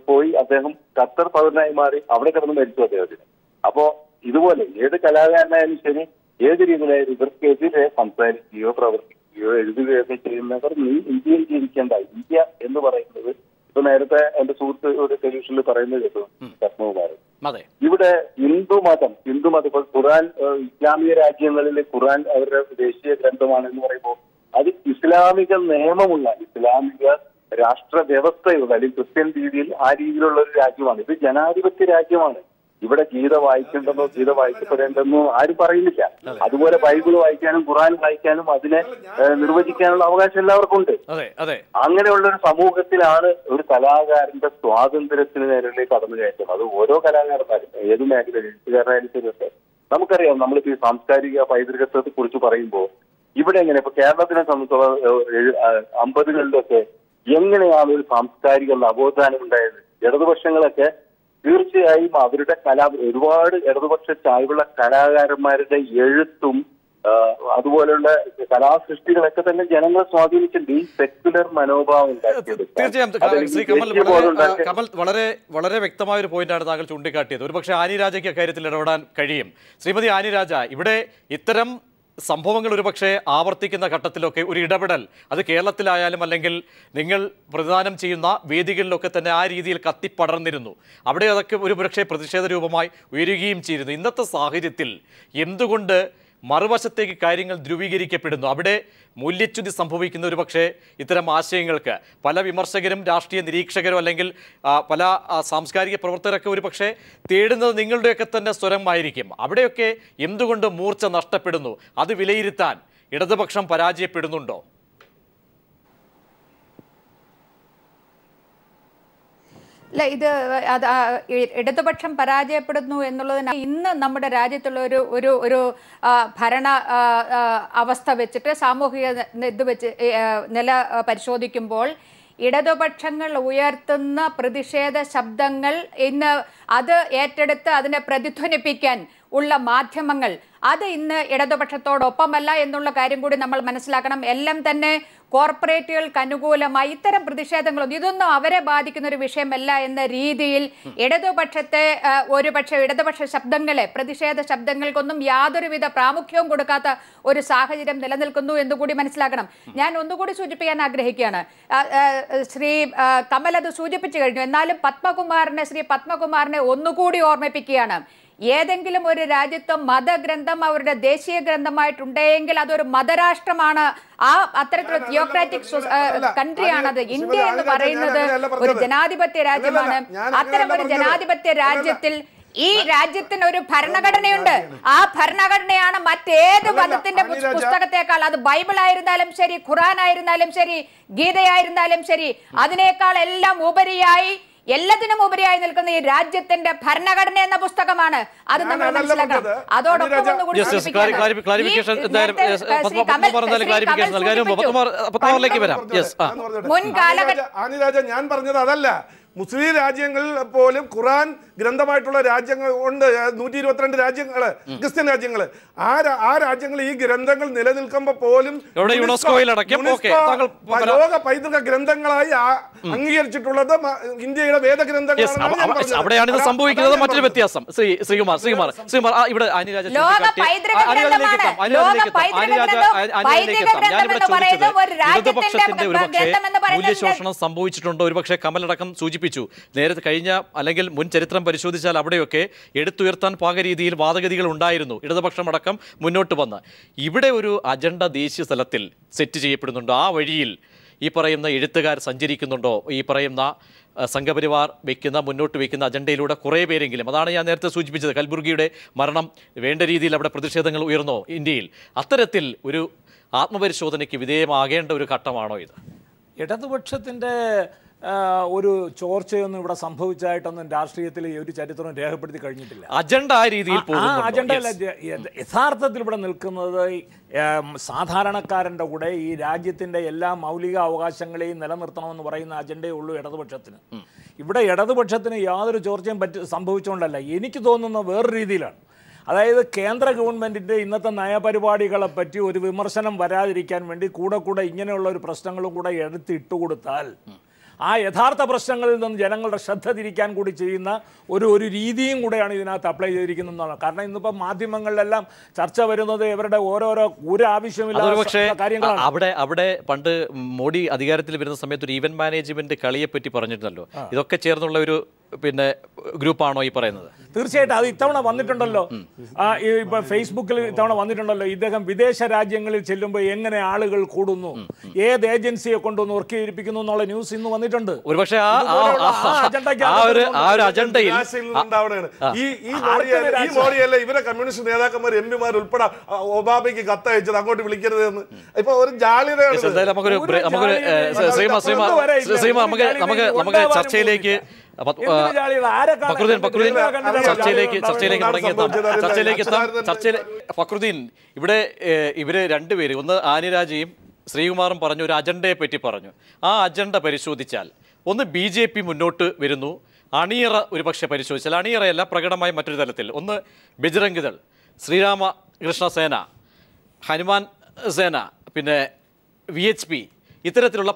Speaker 6: പോയി അദ്ദേഹം ഖത്തർ പൗരനായി മാറി അവിടെ കിടന്ന് മരിച്ചു അദ്ദേഹത്തിന്. അപ്പോ ഇതുപോലെ ഏത് കലാകാരനായാലും ശരി, ഏത് രീതിയിലായാലും ഇവർക്കെതിരെ സംസാരിക്കുകയോ പ്രവർത്തിക്കുകയോ എഴുതുകയൊക്കെ ചെയ്യുന്നവർ നീ ഇന്ത്യയിൽ ജീവിക്കേണ്ട. ഇന്ത്യ എന്ന് പറയുന്നത് ഇപ്പൊ നേരത്തെ എന്റെ സുഹൃത്ത് ഒരു ടെലിവിഷനിൽ പറയുന്നത് കേട്ടു, പത്മകുമാരൻ,
Speaker 1: അതെ.
Speaker 6: ഇവിടെ ഹിന്ദുമതം ഇപ്പോൾ ഖുർആൻ ഇസ്ലാമിക രാജ്യങ്ങളിൽ ഖുർആൻ അവരുടെ ദേശീയ ഗ്രന്ഥമാണെന്ന് പറയുമ്പോൾ അത് ഇസ്ലാമിക നിയമമുള്ള ഇസ്ലാമിക രാഷ്ട്ര വ്യവസ്ഥയുള്ള അല്ലെങ്കിൽ ക്രിസ്ത്യൻ രീതിയിൽ ആ രീതിയിലുള്ള ഒരു രാജ്യമാണ്. ഇത് ജനാധിപത്യ രാജ്യമാണ്. ഇവിടെ ഗീത വായിക്കേണ്ടെന്നോ ഗീത വായിക്കപ്പെടേണ്ടെന്നോ ആരും പറയുന്നില്ല. അതുപോലെ ബൈബിൾ വായിക്കാനും ഖുർആൻ വായിക്കാനും അതിനെ നിർവചിക്കാനുള്ള അവകാശം എല്ലാവർക്കും ഉണ്ട്. അങ്ങനെയുള്ള ഒരു സമൂഹത്തിലാണ് ഒരു കലാകാരന്റെ സ്വാതന്ത്ര്യത്തിന് നേരെ കടന്നുകയറ്റം. അത് ഓരോ കലാകാരന്മാരും ഏത് മേഖല എഴുത്തുകാരനായാലും ശരി. നമുക്കറിയാം, നമ്മളിപ്പോ ഈ സാംസ്കാരിക പൈതൃകത്തെ കുറിച്ച് പറയുമ്പോൾ ഇവിടെ എങ്ങനെ ഇപ്പൊ കേരളത്തിനെ സംബന്ധിച്ചോളം 50കളിലൊക്കെ എങ്ങനെയാണ് ഒരു സാംസ്കാരിക നവോത്ഥാനം ഉണ്ടായത്? ഇടതുപക്ഷങ്ങളൊക്കെ തീർച്ചയായും അവരുടെ ഒരുപാട് ഇടതുപക്ഷ ചായ്വുള്ള കലാകാരന്മാരുടെ എഴുത്തും അതുപോലെയുള്ള കലാസൃഷ്ടികളൊക്കെ തന്നെ ജനങ്ങളെ സ്വാധീനിച്ചിട്ടുണ്ട്. ഈ സെക്യുലർ മനോഭാവം
Speaker 1: തീർച്ചയായും കമൽ വളരെ വ്യക്തമായ ഒരു പോയിന്റാണ് താങ്കൾ ചൂണ്ടിക്കാട്ടിയത്. ഒരുപക്ഷെ ആനി രാജയ്ക്ക് അക്കാര്യത്തിൽ ഇടപെടാൻ കഴിയും. ശ്രീമതി ആനി രാജ, ഇവിടെ ഇത്തരം സംഭവങ്ങൾ ഒരുപക്ഷെ ആവർത്തിക്കുന്ന ഘട്ടത്തിലൊക്കെ ഒരു ഇടപെടൽ അത് കേരളത്തിലായാലും അല്ലെങ്കിൽ നിങ്ങൾ പ്രതിദാനം ചെയ്യുന്ന വേദികളിലൊക്കെ തന്നെ ആ രീതിയിൽ കത്തിപ്പടർന്നിരുന്നു. അവിടെ അതൊക്കെ ഒരുപക്ഷെ പ്രതിഷേധ രൂപമായി ഉയരുകയും ചെയ്തിരുന്നു. ഇന്നത്തെ സാഹചര്യത്തിൽ എന്തുകൊണ്ട് മറുവശത്തേക്ക് കാര്യങ്ങൾ ധ്രുവീകരിക്കപ്പെടുന്നു? അവിടെ മൂല്യച്യുതി സംഭവിക്കുന്ന ഒരു പക്ഷേ ഇത്തരം ആശയങ്ങൾക്ക് പല വിമർശകരും രാഷ്ട്രീയ നിരീക്ഷകരും അല്ലെങ്കിൽ പല സാംസ്കാരിക പ്രവർത്തകരൊക്കെ ഒരു പക്ഷേ തേടുന്നത് നിങ്ങളുടെയൊക്കെ തന്നെ സ്വരമായിരിക്കും. അവിടെയൊക്കെ എന്തുകൊണ്ട് മൂർച്ച നഷ്ടപ്പെടുന്നു? അത് വിലയിരുത്താൻ ഇടതുപക്ഷം പരാജയപ്പെടുന്നുണ്ടോ?
Speaker 5: അല്ല, ഇത് ഇടതുപക്ഷം പരാജയപ്പെടുന്നു എന്നുള്ളതിന് ഇന്ന് നമ്മുടെ രാജ്യത്തുള്ള ഒരു ഭരണ അവസ്ഥ വെച്ചിട്ട് സാമൂഹിക ഇത് വെച്ച് നില പരിശോധിക്കുമ്പോൾ ഇടതുപക്ഷങ്ങൾ ഉയർത്തുന്ന പ്രതിഷേധ ശബ്ദങ്ങൾ ഇന്ന് അത് ഏറ്റെടുത്ത് അതിനെ പ്രതിധ്വനിപ്പിക്കാൻ ഉള്ള മാധ്യമങ്ങൾ അത് ഇന്ന് ഇടതുപക്ഷത്തോടൊപ്പമല്ല എന്നുള്ള കാര്യം കൂടി നമ്മൾ മനസ്സിലാക്കണം. എല്ലാം തന്നെ കോർപ്പറേറ്റുകൾക്ക് അനുകൂലമായി ഇത്തരം പ്രതിഷേധങ്ങളൊന്നും ഇതൊന്നും അവരെ ബാധിക്കുന്ന ഒരു വിഷയമല്ല എന്ന രീതിയിൽ ഇടതുപക്ഷത്തെ ഇടതുപക്ഷ ശബ്ദങ്ങളെ പ്രതിഷേധ ശബ്ദങ്ങൾക്കൊന്നും യാതൊരുവിധ പ്രാമുഖ്യവും കൊടുക്കാത്ത ഒരു സാഹചര്യം നിലനിൽക്കുന്നു എന്നുകൂടി മനസ്സിലാക്കണം. ഞാൻ ഒന്നുകൂടി സൂചിപ്പിക്കാൻ ആഗ്രഹിക്കുകയാണ്. ശ്രീ കമൽ അത് സൂചിപ്പിച്ചു കഴിഞ്ഞു. എന്നാലും ശ്രീ പത്മകുമാറിനെ ഒന്നുകൂടി ഓർമ്മിപ്പിക്കുകയാണ്. ഏതെങ്കിലും ഒരു രാജ്യത്ത് മതഗ്രന്ഥം അവരുടെ ദേശീയ ഗ്രന്ഥമായിട്ടുണ്ടെങ്കിൽ അതൊരു മതരാഷ്ട്രമാണ്. അത്തരത്തിലുള്ള തിയോക്രാറ്റിക് കൺട്രിയാണത്. ഇന്ത്യ എന്ന് പറയുന്നത് ഒരു ജനാധിപത്യ രാജ്യമാണ്. അത്തരം ഒരു ജനാധിപത്യ രാജ്യത്തിൽ ഈ രാജ്യത്തിന് ഒരു ഭരണഘടനയുണ്ട്. ആ ഭരണഘടനയാണ് മറ്റേത് മതത്തിന്റെ പുസ്തകത്തെക്കാൾ, അത് ബൈബിൾ ആയിരുന്നാലും ശരി, ഖുർആൻ ആയിരുന്നാലും ശരി, ഗീതയായിരുന്നാലും ശരി, അതിനേക്കാൾ എല്ലാം ഉപരിയായി എല്ലാത്തിനും ഉപരിയായി നിൽക്കുന്ന ഈ രാജ്യത്തിന്റെ ഭരണഘടന എന്ന പുസ്തകമാണ്. അത് നമ്മൾ മനസ്സിലാക്കണം. അതോടൊപ്പം
Speaker 3: ഞാൻ പറഞ്ഞത് അതല്ല. മുസ്ലിം രാജ്യങ്ങളിൽ പോലും ഖുർആൻ ഗ്രന്ഥമായിട്ടുള്ള രാജ്യങ്ങൾ ഉണ്ട്. 122 രാജ്യങ്ങൾ, ക്രിസ്ത്യൻ രാജ്യങ്ങൾ. ആ രാജ്യങ്ങൾ ഈ ഗ്രന്ഥങ്ങൾ നിലനിൽക്കുമ്പോൾ പോലും ലോക പൈതൃക ഗ്രന്ഥങ്ങളായി അംഗീകരിച്ചിട്ടുള്ളത് ഇന്ത്യയുടെ വേദഗ്രന്ഥങ്ങളാണ്.
Speaker 1: അവിടെയാണ് ഇത് സംഭവിക്കുന്നത്. മറ്റൊരു വ്യത്യാസം ശ്രീകുമാർ ഇവിടെ ഇടതുപക്ഷത്തിന്റെ ഒരുപക്ഷെ മൂല്യശോഷണം സംഭവിച്ചിട്ടുണ്ടോ? ഒരുപക്ഷെ കമലടക്കം സൂചിപ്പിച്ചു. നേരത്തെ കഴിഞ്ഞ അല്ലെങ്കിൽ മുൻ ചരിത്രം പരിശോധിച്ചാൽ അവിടെയൊക്കെ എടുത്തുയർത്താൻ പാകരീതിയിൽ വാദഗതികൾ ഉണ്ടായിരുന്നു. ഇടതുപക്ഷമടക്കം മുന്നോട്ട് വന്ന് ഇവിടെ ഒരു അജണ്ട ദേശീയ തലത്തിൽ സെറ്റ് ചെയ്യപ്പെടുന്നുണ്ടോ? ആ വഴിയിൽ ഈ പറയുന്ന എഴുത്തുകാർ സഞ്ചരിക്കുന്നുണ്ടോ? ഈ പറയുന്ന സംഘപരിവാർ മുന്നോട്ട് വയ്ക്കുന്ന അജണ്ടയിലൂടെ കുറേ പേരെങ്കിലും, അതാണ് ഞാൻ നേരത്തെ സൂചിപ്പിച്ചത്, കൽബുർഗിയുടെ മരണം വേണ്ട രീതിയിൽ അവിടെ പ്രതിഷേധങ്ങൾ ഉയർന്നോ ഇന്ത്യയിൽ? അത്തരത്തിൽ ഒരു ആത്മപരിശോധനയ്ക്ക് വിധേയമാകേണ്ട ഒരു ഘട്ടമാണോ ഇത്?
Speaker 2: ഇടതുപക്ഷത്തിൻ്റെ ഒരു ചോർച്ചയൊന്നും ഇവിടെ സംഭവിച്ചായിട്ടൊന്നും രാഷ്ട്രീയത്തിൽ ഒരു ചരിത്രം രേഖപ്പെടുത്തി കഴിഞ്ഞിട്ടില്ല.
Speaker 1: അജണ്ട ആ രീതിയിൽ
Speaker 2: അജണ്ടയല്ല. യഥാർത്ഥത്തിൽ ഇവിടെ നിൽക്കുന്നത് സാധാരണക്കാരൻ്റെ കൂടെ ഈ രാജ്യത്തിൻ്റെ എല്ലാ മൗലിക അവകാശങ്ങളെയും നിലനിർത്തണമെന്ന് പറയുന്ന അജണ്ടയേ ഉള്ളൂ ഇടതുപക്ഷത്തിന്. ഇവിടെ ഇടതുപക്ഷത്തിന് യാതൊരു ചോർച്ചയും സംഭവിച്ചുകൊണ്ടല്ല. എനിക്ക് തോന്നുന്ന വേറൊരു രീതിയിലാണ്. അതായത് കേന്ദ്ര ഗവൺമെൻറ്റിൻ്റെ ഇന്നത്തെ നയപരിപാടികളെ പറ്റി ഒരു വിമർശനം വരാതിരിക്കാൻ വേണ്ടി കൂടെ ഇങ്ങനെയുള്ള ഒരു പ്രശ്നങ്ങളും കൂടെ ഇട്ടുകൊടുത്താൽ ആ യഥാർത്ഥ പ്രശ്നങ്ങളിൽ നിന്ന് ജനങ്ങളുടെ ശ്രദ്ധ തിരിക്കാൻ കൂടി ചെയ്യുന്ന ഒരു രീതിയും കൂടെയാണ് ഇതിനകത്ത് അപ്ലൈ ചെയ്തിരിക്കുന്നതെന്നാണ്. കാരണം ഇന്നിപ്പോൾ മാധ്യമങ്ങളിലെല്ലാം ചർച്ച വരുന്നത് ഇവരുടെ ഒരു ആവശ്യമില്ലാത്ത കാര്യങ്ങളാണ്.
Speaker 1: അവിടെ പണ്ട് മോഡി അധികാരത്തിൽ വരുന്ന സമയത്ത് ഒരു ഈവന്റ് മാനേജ്മെന്റ് കളിയെ പറ്റി പറഞ്ഞിട്ടുണ്ടല്ലോ. ഇതൊക്കെ ചേർന്നുള്ള ഒരു പിന്നെ ഗ്രൂപ്പാണോ ഈ പറയുന്നത്?
Speaker 2: തീർച്ചയായിട്ടും അത് ഇത്തവണ വന്നിട്ടുണ്ടല്ലോ. ഇപ്പം ഫേസ്ബുക്കിൽ ഇത്തവണ വന്നിട്ടുണ്ടല്ലോ. ഇദ്ദേഹം വിദേശ രാജ്യങ്ങളിൽ ചെല്ലുമ്പോൾ എങ്ങനെ ആളുകൾ കൂടുന്നു, ഏത് ഏജൻസിയെ കൊണ്ടുവന്ന് വർക്ക് ചെയ്യിപ്പിക്കുന്നു എന്നുള്ള ന്യൂസ് ഇന്ന് വന്നിട്ടുണ്ട്.
Speaker 1: ഒരുപക്ഷെ ആ ഒരു അജണ്ടയിൽ
Speaker 3: ഇവരെ കമ്മ്യൂണിസ്റ്റ് നേതാക്കന്മാർ എംപിമാർ ഉൾപ്പെടെ ഒബാമയ്ക്ക് കത്തയച്ചത് അങ്ങോട്ട് വിളിക്കരുത് എന്ന്. ഇപ്പൊ ഒരു ജാള്യതയാണ്.
Speaker 1: നമുക്ക് ചർച്ചയിലേക്ക് ഫക്രുദ്ദീൻ, ഇവിടെ ഇവര് രണ്ടുപേര്, ഒന്ന് ആനിരാജയും ശ്രീകുമാറും പറഞ്ഞു ഒരു അജണ്ടയെ പറ്റി പറഞ്ഞു. ആ അജണ്ട പരിശോധിച്ചാൽ ഒന്ന് BJP മുന്നോട്ട് വരുന്നു, അണിയറ ഒരുപക്ഷെ പരിശോധിച്ചാൽ അണിയറയല്ല പ്രകടമായ മറ്റൊരു തലത്തിൽ ഒന്ന് ബജ്രംഗ് ദൾ, ശ്രീരാമകൃഷ്ണ സേന, ഹനുമാൻ സേന, പിന്നെ VHP ഇത്തരത്തിലുള്ള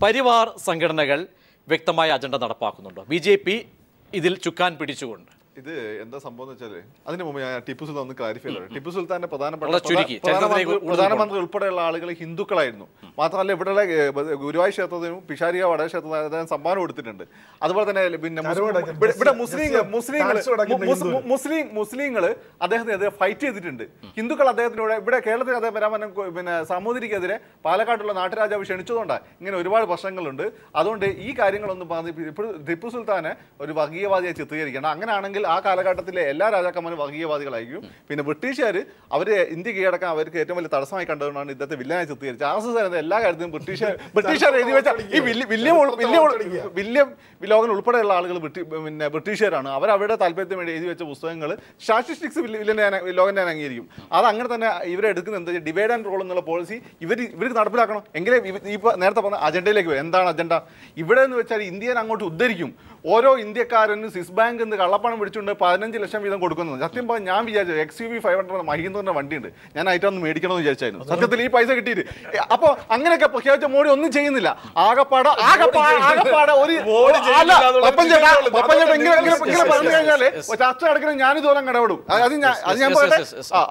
Speaker 1: പരിവാർ സംഘടനകൾ വ്യക്തമായ അജണ്ട നടപ്പാക്കുന്നുണ്ടോ? BJP ഇതിൽ ചുക്കാൻ പിടിച്ചുകൊണ്ട്
Speaker 4: ഇത് എന്താ സംഭവം എന്ന് വെച്ചാൽ അതിന് മുമ്പ് ഞാൻ ടിപ്പു സുൽത്താൻ ഒന്ന് ക്ലാരിഫൈ ചെയ്തു. ടിപ്പു സുൽത്താന്റെ പ്രധാനമന്ത്രി ഉൾപ്പെടെയുള്ള ആളുകൾ ഹിന്ദുക്കളായിരുന്നു. മാത്രമല്ല ഇവിടെയുള്ള ഗുരുവായൂർ ക്ഷേത്രത്തിനും പിഷാരിക വടക ക്ഷേത്രത്തിനും അദ്ദേഹം സംഭാവന കൊടുത്തിട്ടുണ്ട്. അതുപോലെ തന്നെ പിന്നെ ഇവിടെ മുസ്ലിങ്ങൾ അദ്ദേഹത്തിനെതിരെ ഫൈറ്റ് ചെയ്തിട്ടുണ്ട്. ഹിന്ദുക്കൾ അദ്ദേഹത്തിനൂടെ ഇവിടെ കേരളത്തിൽ അദ്ദേഹം വരാൻ പിന്നെ സാമൂതിരിക്കെതിരെ പാലക്കാട്ടുള്ള നാട്ടുരാജാവ് ക്ഷണിച്ചതുകൊണ്ടാണ് ഇങ്ങനെ ഒരുപാട് പ്രശ്നങ്ങളുണ്ട്. അതുകൊണ്ട് ഈ കാര്യങ്ങളൊന്നും ഇപ്പോൾ ടിപ്പു സുൽത്താനെ ഒരു വർഗീയവാദിയെ ചിത്രീകരിക്കണം. അങ്ങനെയാണെങ്കിൽ ആ കാലഘട്ടത്തിലെ എല്ലാ രാജാക്കന്മാരും വർഗീയവാദികളായിരിക്കും. പിന്നെ ബ്രിട്ടീഷുകാർ അവര് ഇന്ത്യ കീഴടക്കാൻ അവർക്ക് ഏറ്റവും വലിയ തടസ്സമായി കണ്ടുകൊണ്ടാണ് ഇദ്ദേഹത്തെ വില്ലനായി ചിത്രീകരിച്ചത്. RSS എല്ലാ കാര്യത്തിലും ബ്രിട്ടീഷുകാർ എഴുതി വെച്ച ഈ വില്യം ലോകൻ ഉൾപ്പെടെയുള്ള ആളുകൾ പിന്നെ ബ്രിട്ടീഷുകാരാണ്. അവരുടെ താല്പര്യത്തിന് വേണ്ടി എഴുതി വെച്ച പുസ്തകങ്ങൾ സ്റ്റാറ്റിസ്റ്റിക്സ് ലോകനെ അംഗീകരിക്കും. അത് അങ്ങനെ തന്നെ ഇവരെ എടുക്കുന്നത് എന്താ ഡിവൈഡ് ആൻഡ് റോൾ എന്നുള്ള പോളിസി ഇവർക്ക് നടപ്പിലാക്കണം. എങ്കിലേ ഇപ്പോൾ നേരത്തെ പറഞ്ഞ അജണ്ടയിലേക്ക് വരും. എന്താണ് അജണ്ട? ഇവിടെ എന്ന് വെച്ചാൽ ഇന്ത്യനെ അങ്ങോട്ട് ഉദ്ധരിക്കും. ഓരോ ഇന്ത്യക്കാരനും സ്വിസ് ബാങ്ക് എന്ന് കള്ളപ്പണം പിടിച്ചുകൊണ്ട് 15 ലക്ഷം വീതം കൊടുക്കുന്നത്. സത്യം പറഞ്ഞാൽ ഞാൻ വിചാരിച്ചു XUV 500 മഹീന്ദ്രന്റെ വണ്ടിയുണ്ട്, ഞാൻ ഐറ്റൊന്ന് മേടിക്കണമെന്ന് വിചാരിച്ചായിരുന്നു. സത്യത്തിൽ ഈ പൈസ കിട്ടിയിട്ട് അപ്പോൾ അങ്ങനെയൊക്കെ പ്രഖ്യാപിച്ച മോഡി ഒന്നും ചെയ്യുന്നില്ല. ആകപ്പാടെ ഒരു പറഞ്ഞു കഴിഞ്ഞാല് ചർച്ച നടക്കുന്നത് ഞാനിതുപോലെ ഇടപെടും. അത് ഞാൻ പറയട്ടെ.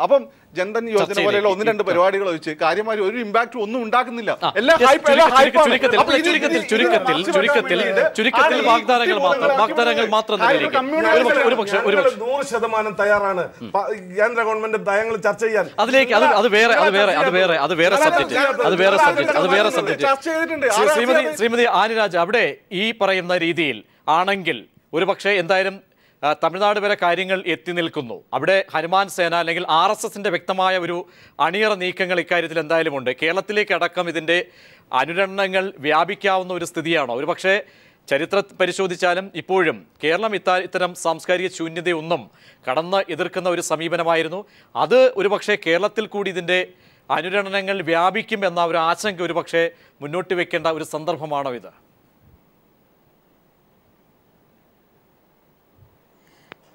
Speaker 4: അപ്പം ജൻധൻ യോജന പോലെയുള്ള 1-2 പരിപാടികൾ വെച്ച് കാര്യമായി ഒരു ഇമ്പാക്ട് ഒന്നും ഉണ്ടാക്കുന്നില്ല. എല്ലാം
Speaker 1: വാഗ്ദാനങ്ങൾ മാത്രം
Speaker 3: 100% തയ്യാറാണ് കേന്ദ്ര ഗവൺമെന്റ് നയങ്ങൾ ചർച്ച ചെയ്യാൻ.
Speaker 1: അത് വേറെ സബ്ജക്ട്. ശ്രീമതി ആനിരാജ, അവിടെ ഈ പറയുന്ന രീതിയിൽ ആണെങ്കിൽ ഒരുപക്ഷെ എന്തായാലും തമിഴ്നാട് വരെ കാര്യങ്ങൾ എത്തി നിൽക്കുന്നു. അവിടെ ഹനുമാൻ സേന അല്ലെങ്കിൽ RSSന്റെ വ്യക്തമായ ഒരു അണിയറ നീക്കങ്ങൾ ഇക്കാര്യത്തിൽ എന്തായാലും ഉണ്ട്. കേരളത്തിലേക്ക് അടക്കം ഇതിൻ്റെ അനുരണങ്ങൾ വ്യാപിക്കാവുന്ന ഒരു സ്ഥിതിയാണോ? ഒരുപക്ഷെ ചരിത്രം പരിശോധിച്ചാലും ഇപ്പോഴും കേരളം ഇത്തരം സാംസ്കാരിക ശൂന്യതയൊന്നും കടന്ന് എതിർക്കുന്ന ഒരു സമീപനമായിരുന്നു. അത് ഒരുപക്ഷെ കേരളത്തിൽ കൂടി ഇതിൻ്റെ അനുരണനങ്ങൾ വ്യാപിക്കും എന്ന ഒരു ആശങ്ക ഒരുപക്ഷെ മുന്നോട്ട് വെക്കേണ്ട ഒരു സന്ദർഭമാണോ ഇത്?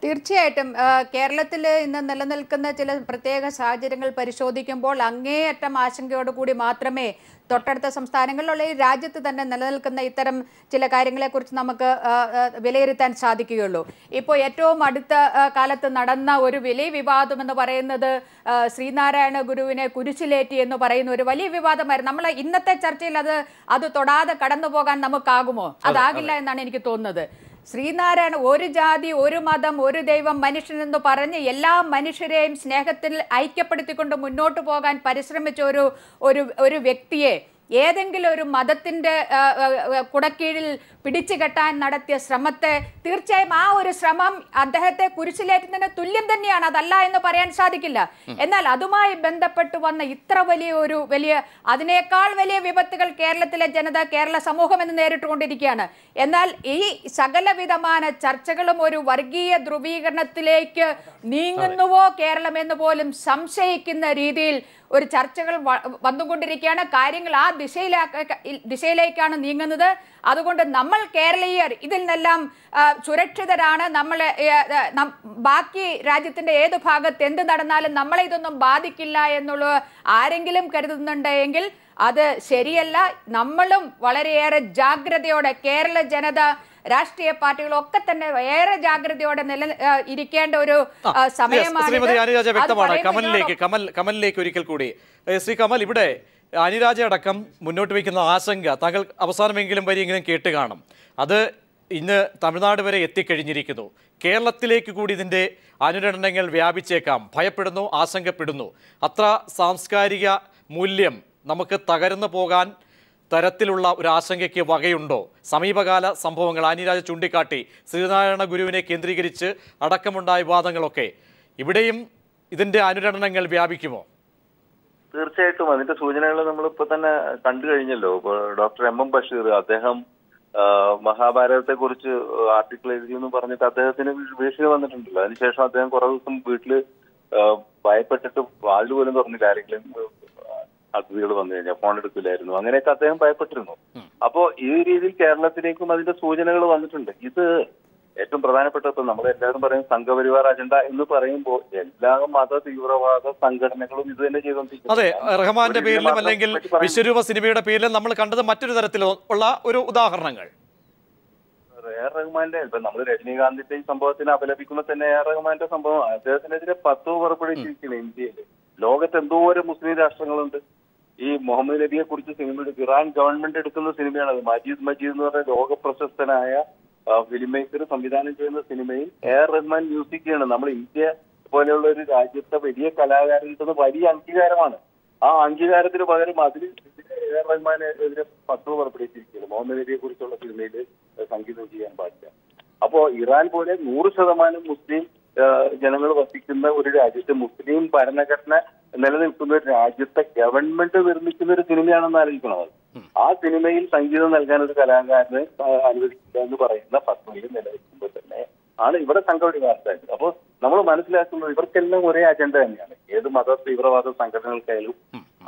Speaker 5: തീർച്ചയായിട്ടും കേരളത്തിൽ ഇന്ന് നിലനിൽക്കുന്ന ചില പ്രത്യേക സാഹചര്യങ്ങൾ പരിശോധിക്കുമ്പോൾ അങ്ങേയറ്റം ആശങ്കയോടുകൂടി മാത്രമേ തൊട്ടടുത്ത സംസ്ഥാനങ്ങളിലുള്ള ഈ രാജ്യത്ത് തന്നെ നിലനിൽക്കുന്ന ഇത്തരം ചില കാര്യങ്ങളെക്കുറിച്ച് നമുക്ക് വിലയിരുത്താൻ സാധിക്കുകയുള്ളൂ. ഇപ്പോൾ ഏറ്റവും അടുത്ത കാലത്ത് നടന്ന ഒരു വലിയ വിവാദം എന്ന് പറയുന്നത് ശ്രീനാരായണ ഗുരുവിനെ കുരിശിലേറ്റി എന്ന് പറയുന്ന ഒരു വലിയ വിവാദമായിരുന്നു. നമ്മൾ ഇന്നത്തെ ചർച്ചയിൽ അത് തൊടാതെ കടന്നു പോകാൻ നമുക്കാകുമോ? അതാകില്ല എന്നാണ് എനിക്ക് തോന്നുന്നത്. ശ്രീനാരായണ ഒരു ജാതി, ഒരു മതം, ഒരു ദൈവം, മനുഷ്യനെന്ന് പറഞ്ഞ് എല്ലാ മനുഷ്യരെയും സ്നേഹത്തിൽ ഐക്യപ്പെടുത്തിക്കൊണ്ട് മുന്നോട്ട് പോകാൻ പരിശ്രമിച്ച ഒരു വ്യക്തിയെ ഏതെങ്കിലും ഒരു മതത്തിൻ്റെ കുടക്കീഴിൽ പിടിച്ചു കെട്ടാൻ നടത്തിയ ശ്രമത്തെ തീർച്ചയായും ആ ഒരു ശ്രമം അദ്ദേഹത്തെ കുരിശിലേറ്റുന്നതിന് തുല്യം തന്നെയാണ്. അതല്ല എന്ന് പറയാൻ സാധിക്കില്ല. എന്നാൽ അതുമായി ബന്ധപ്പെട്ട് വന്ന ഇത്ര വലിയ അതിനേക്കാൾ വലിയ വിപത്തുകൾ കേരളത്തിലെ ജനത, കേരള സമൂഹം എന്ന് നേരിട്ടുകൊണ്ടിരിക്കുകയാണ്. എന്നാൽ ഈ സകലവിധമായ ചർച്ചകളും ഒരു വർഗീയ ധ്രുവീകരണത്തിലേക്ക് നീങ്ങുന്നുവോ കേരളം എന്ന് പോലും സംശയിക്കുന്ന രീതിയിൽ ഒരു ചർച്ചകൾ വന്നുകൊണ്ടിരിക്കുകയാണ്. കാര്യങ്ങൾ ആ ദിശയിലേക്കാണ് നീങ്ങുന്നത്. അതുകൊണ്ട് നമ്മൾ കേരളീയർ ഇതിൽ നിന്നെല്ലാം സുരക്ഷിതരാണ്. ബാക്കി രാജ്യത്തിന്റെ ഏത് ഭാഗത്ത് എന്ത് നടന്നാലും നമ്മളെ ഇതൊന്നും ബാധിക്കില്ല എന്നുള്ള ആരെങ്കിലും കരുതുന്നുണ്ടെങ്കിൽ അത് ശരിയല്ല. നമ്മളും വളരെയേറെ ജാഗ്രതയോടെ, കേരള ജനത, രാഷ്ട്രീയ പാർട്ടികളൊക്കെ തന്നെ ഏറെ ജാഗ്രതയോടെ ഇരിക്കേണ്ട ഒരു സമയമാണ്.
Speaker 1: കമലിലേക്ക് ഒരിക്കൽ കൂടി. ശ്രീ കമൽ, ഇവിടെ അനിരാജ അടക്കം മുന്നോട്ട് വയ്ക്കുന്ന ആശങ്ക താങ്കൾ അവസാനമെങ്കിലും വരിയെങ്കിലും കേട്ട് കാണും. അത് ഇന്ന് തമിഴ്നാട് വരെ എത്തിക്കഴിഞ്ഞിരിക്കുന്നു. കേരളത്തിലേക്ക് കൂടി ഇതിൻ്റെ അനുരണനങ്ങൾ വ്യാപിച്ചേക്കാം. ഭയപ്പെടുന്നു, ആശങ്കപ്പെടുന്നു. അത്ര സാംസ്കാരിക മൂല്യം നമുക്ക് തകർന്നു പോകാൻ തരത്തിലുള്ള ഒരു ആശങ്കയ്ക്ക് വകയുണ്ടോ? സമീപകാല സംഭവങ്ങൾ ആനിരാജ ചൂണ്ടിക്കാട്ടി, ശ്രീനാരായണ ഗുരുവിനെ കേന്ദ്രീകരിച്ച് അടക്കമുണ്ടായ വിവാദങ്ങളൊക്കെ. ഇവിടെയും ഇതിൻ്റെ അനുരണനങ്ങൾ വ്യാപിക്കുമോ?
Speaker 6: തീർച്ചയായിട്ടും അതിന്റെ സൂചനകൾ നമ്മളിപ്പോ തന്നെ കണ്ടു കഴിഞ്ഞല്ലോ. ഡോക്ടർ എം ബഷീർ അദ്ദേഹം മഹാഭാരതത്തെ കുറിച്ച് ആർട്ടിക്കിൾ എഴുതിയെന്ന് പറഞ്ഞിട്ട് അദ്ദേഹത്തിന് ഭീഷണി വന്നിട്ടുണ്ടല്ലോ. അതിനുശേഷം അദ്ദേഹം കുറെ ദിവസം വീട്ടില് ഭയപ്പെട്ടിട്ട് വാതിൽ പോലും തുറന്നില്ല. ആരെങ്കിലും അതിഥികൾ വന്നു കഴിഞ്ഞാൽ ഫോൺ എടുക്കില്ലായിരുന്നു. അങ്ങനെയൊക്കെ അദ്ദേഹം ഭയപ്പെട്ടിരുന്നു. അപ്പോ ഈ രീതിയിൽ കേരളത്തിലേക്കും അതിന്റെ സൂചനകൾ വന്നിട്ടുണ്ട്. ഇത് ഏറ്റവും പ്രധാനപ്പെട്ട ഇപ്പൊ നമ്മളെല്ലാവരും പറയും സംഘപരിവാർ അജണ്ട എന്ന് പറയുമ്പോൾ എല്ലാ മത തീവ്രവാദ സംഘടനകളും ഇത് തന്നെ ചെയ്തുകൊണ്ടിരിക്കുന്നു.
Speaker 1: അതെ, റഹ്മാന്റെ പേരിലും അല്ലെങ്കിൽ വിശ്വരൂപ സിനിമയുടെ പേരിലും നമ്മൾ കണ്ടത് മറ്റൊരു തരത്തിലുള്ള ഒരു ഉദാഹരണങ്ങൾ.
Speaker 6: റഹ്മാന്റെ ഇപ്പൊ നമ്മൾ രജനീകാന്തിന്റെ ഈ സംഭവത്തിന് അപലപിക്കുമ്പോൾ തന്നെ റഹ്മാന്റെ സംഭവം അദ്ദേഹത്തിനെതിരെ 10 പുറപ്പെടുവിച്ചിരിക്കുന്നു. ഇന്ത്യയിൽ ലോകത്ത് എന്തോരം മുസ്ലിം രാഷ്ട്രങ്ങളുണ്ട്. ഈ മുഹമ്മദ് നബിയെ കുറിച്ച് സിനിമ എടുക്കും. ഇറാൻ ഗവൺമെന്റ് എടുക്കുന്ന സിനിമയാണത്. മജീദ് എന്ന് പറഞ്ഞ ലോക പ്രശസ്തനായ ഫിലിം മേക്കർ സംവിധാനം ചെയ്യുന്ന സിനിമയിൽ റഹ്മാൻ മ്യൂസിക് ചെയ്യണം. നമ്മൾ ഇന്ത്യ പോലെയുള്ള ഒരു രാജ്യത്തെ വലിയ കലാകാരൻ കിട്ടുന്ന വലിയ അംഗീകാരമാണ്. ആ അംഗീകാരത്തിന് പകരം അതിൽ റഹ്മാനെതിരെ 10 പുറപ്പെടുവിച്ചിരിക്കുകയാണ്. മുഹമ്മദ് നബിയെ കുറിച്ചുള്ള സിനിമയിൽ സംഗീതം ചെയ്യാൻ പാടില്ല. അപ്പോ ഇറാൻ പോലെ 100% മുസ്ലിം ജനങ്ങൾ വസിക്കുന്ന ഒരു രാജ്യത്ത് മുസ്ലിം ഭരണഘടന നിലനിൽക്കുന്ന ഒരു രാജ്യത്തെ ഗവൺമെന്റ് നിർമ്മിക്കുന്ന ഒരു സിനിമയാണെന്ന് ആലോചിക്കണം. ആ സിനിമയിൽ സംഗീതം നൽകാൻ ഒരു കലാകാരന് അനുവദിക്കില്ല എന്ന് പറയുന്ന ഫത്വയിൽ നിലനിൽക്കുമ്പോൾ തന്നെ ആണ് ഇവിടെ സംഘപരിവാരത്തായത്. അപ്പോൾ നമ്മൾ മനസ്സിലാക്കുന്നത് ഇവർക്കെല്ലാം ഒരേ അജണ്ട തന്നെയാണ്. ഏത് മത തീവ്രവാദ സംഘടനകൾക്കായാലും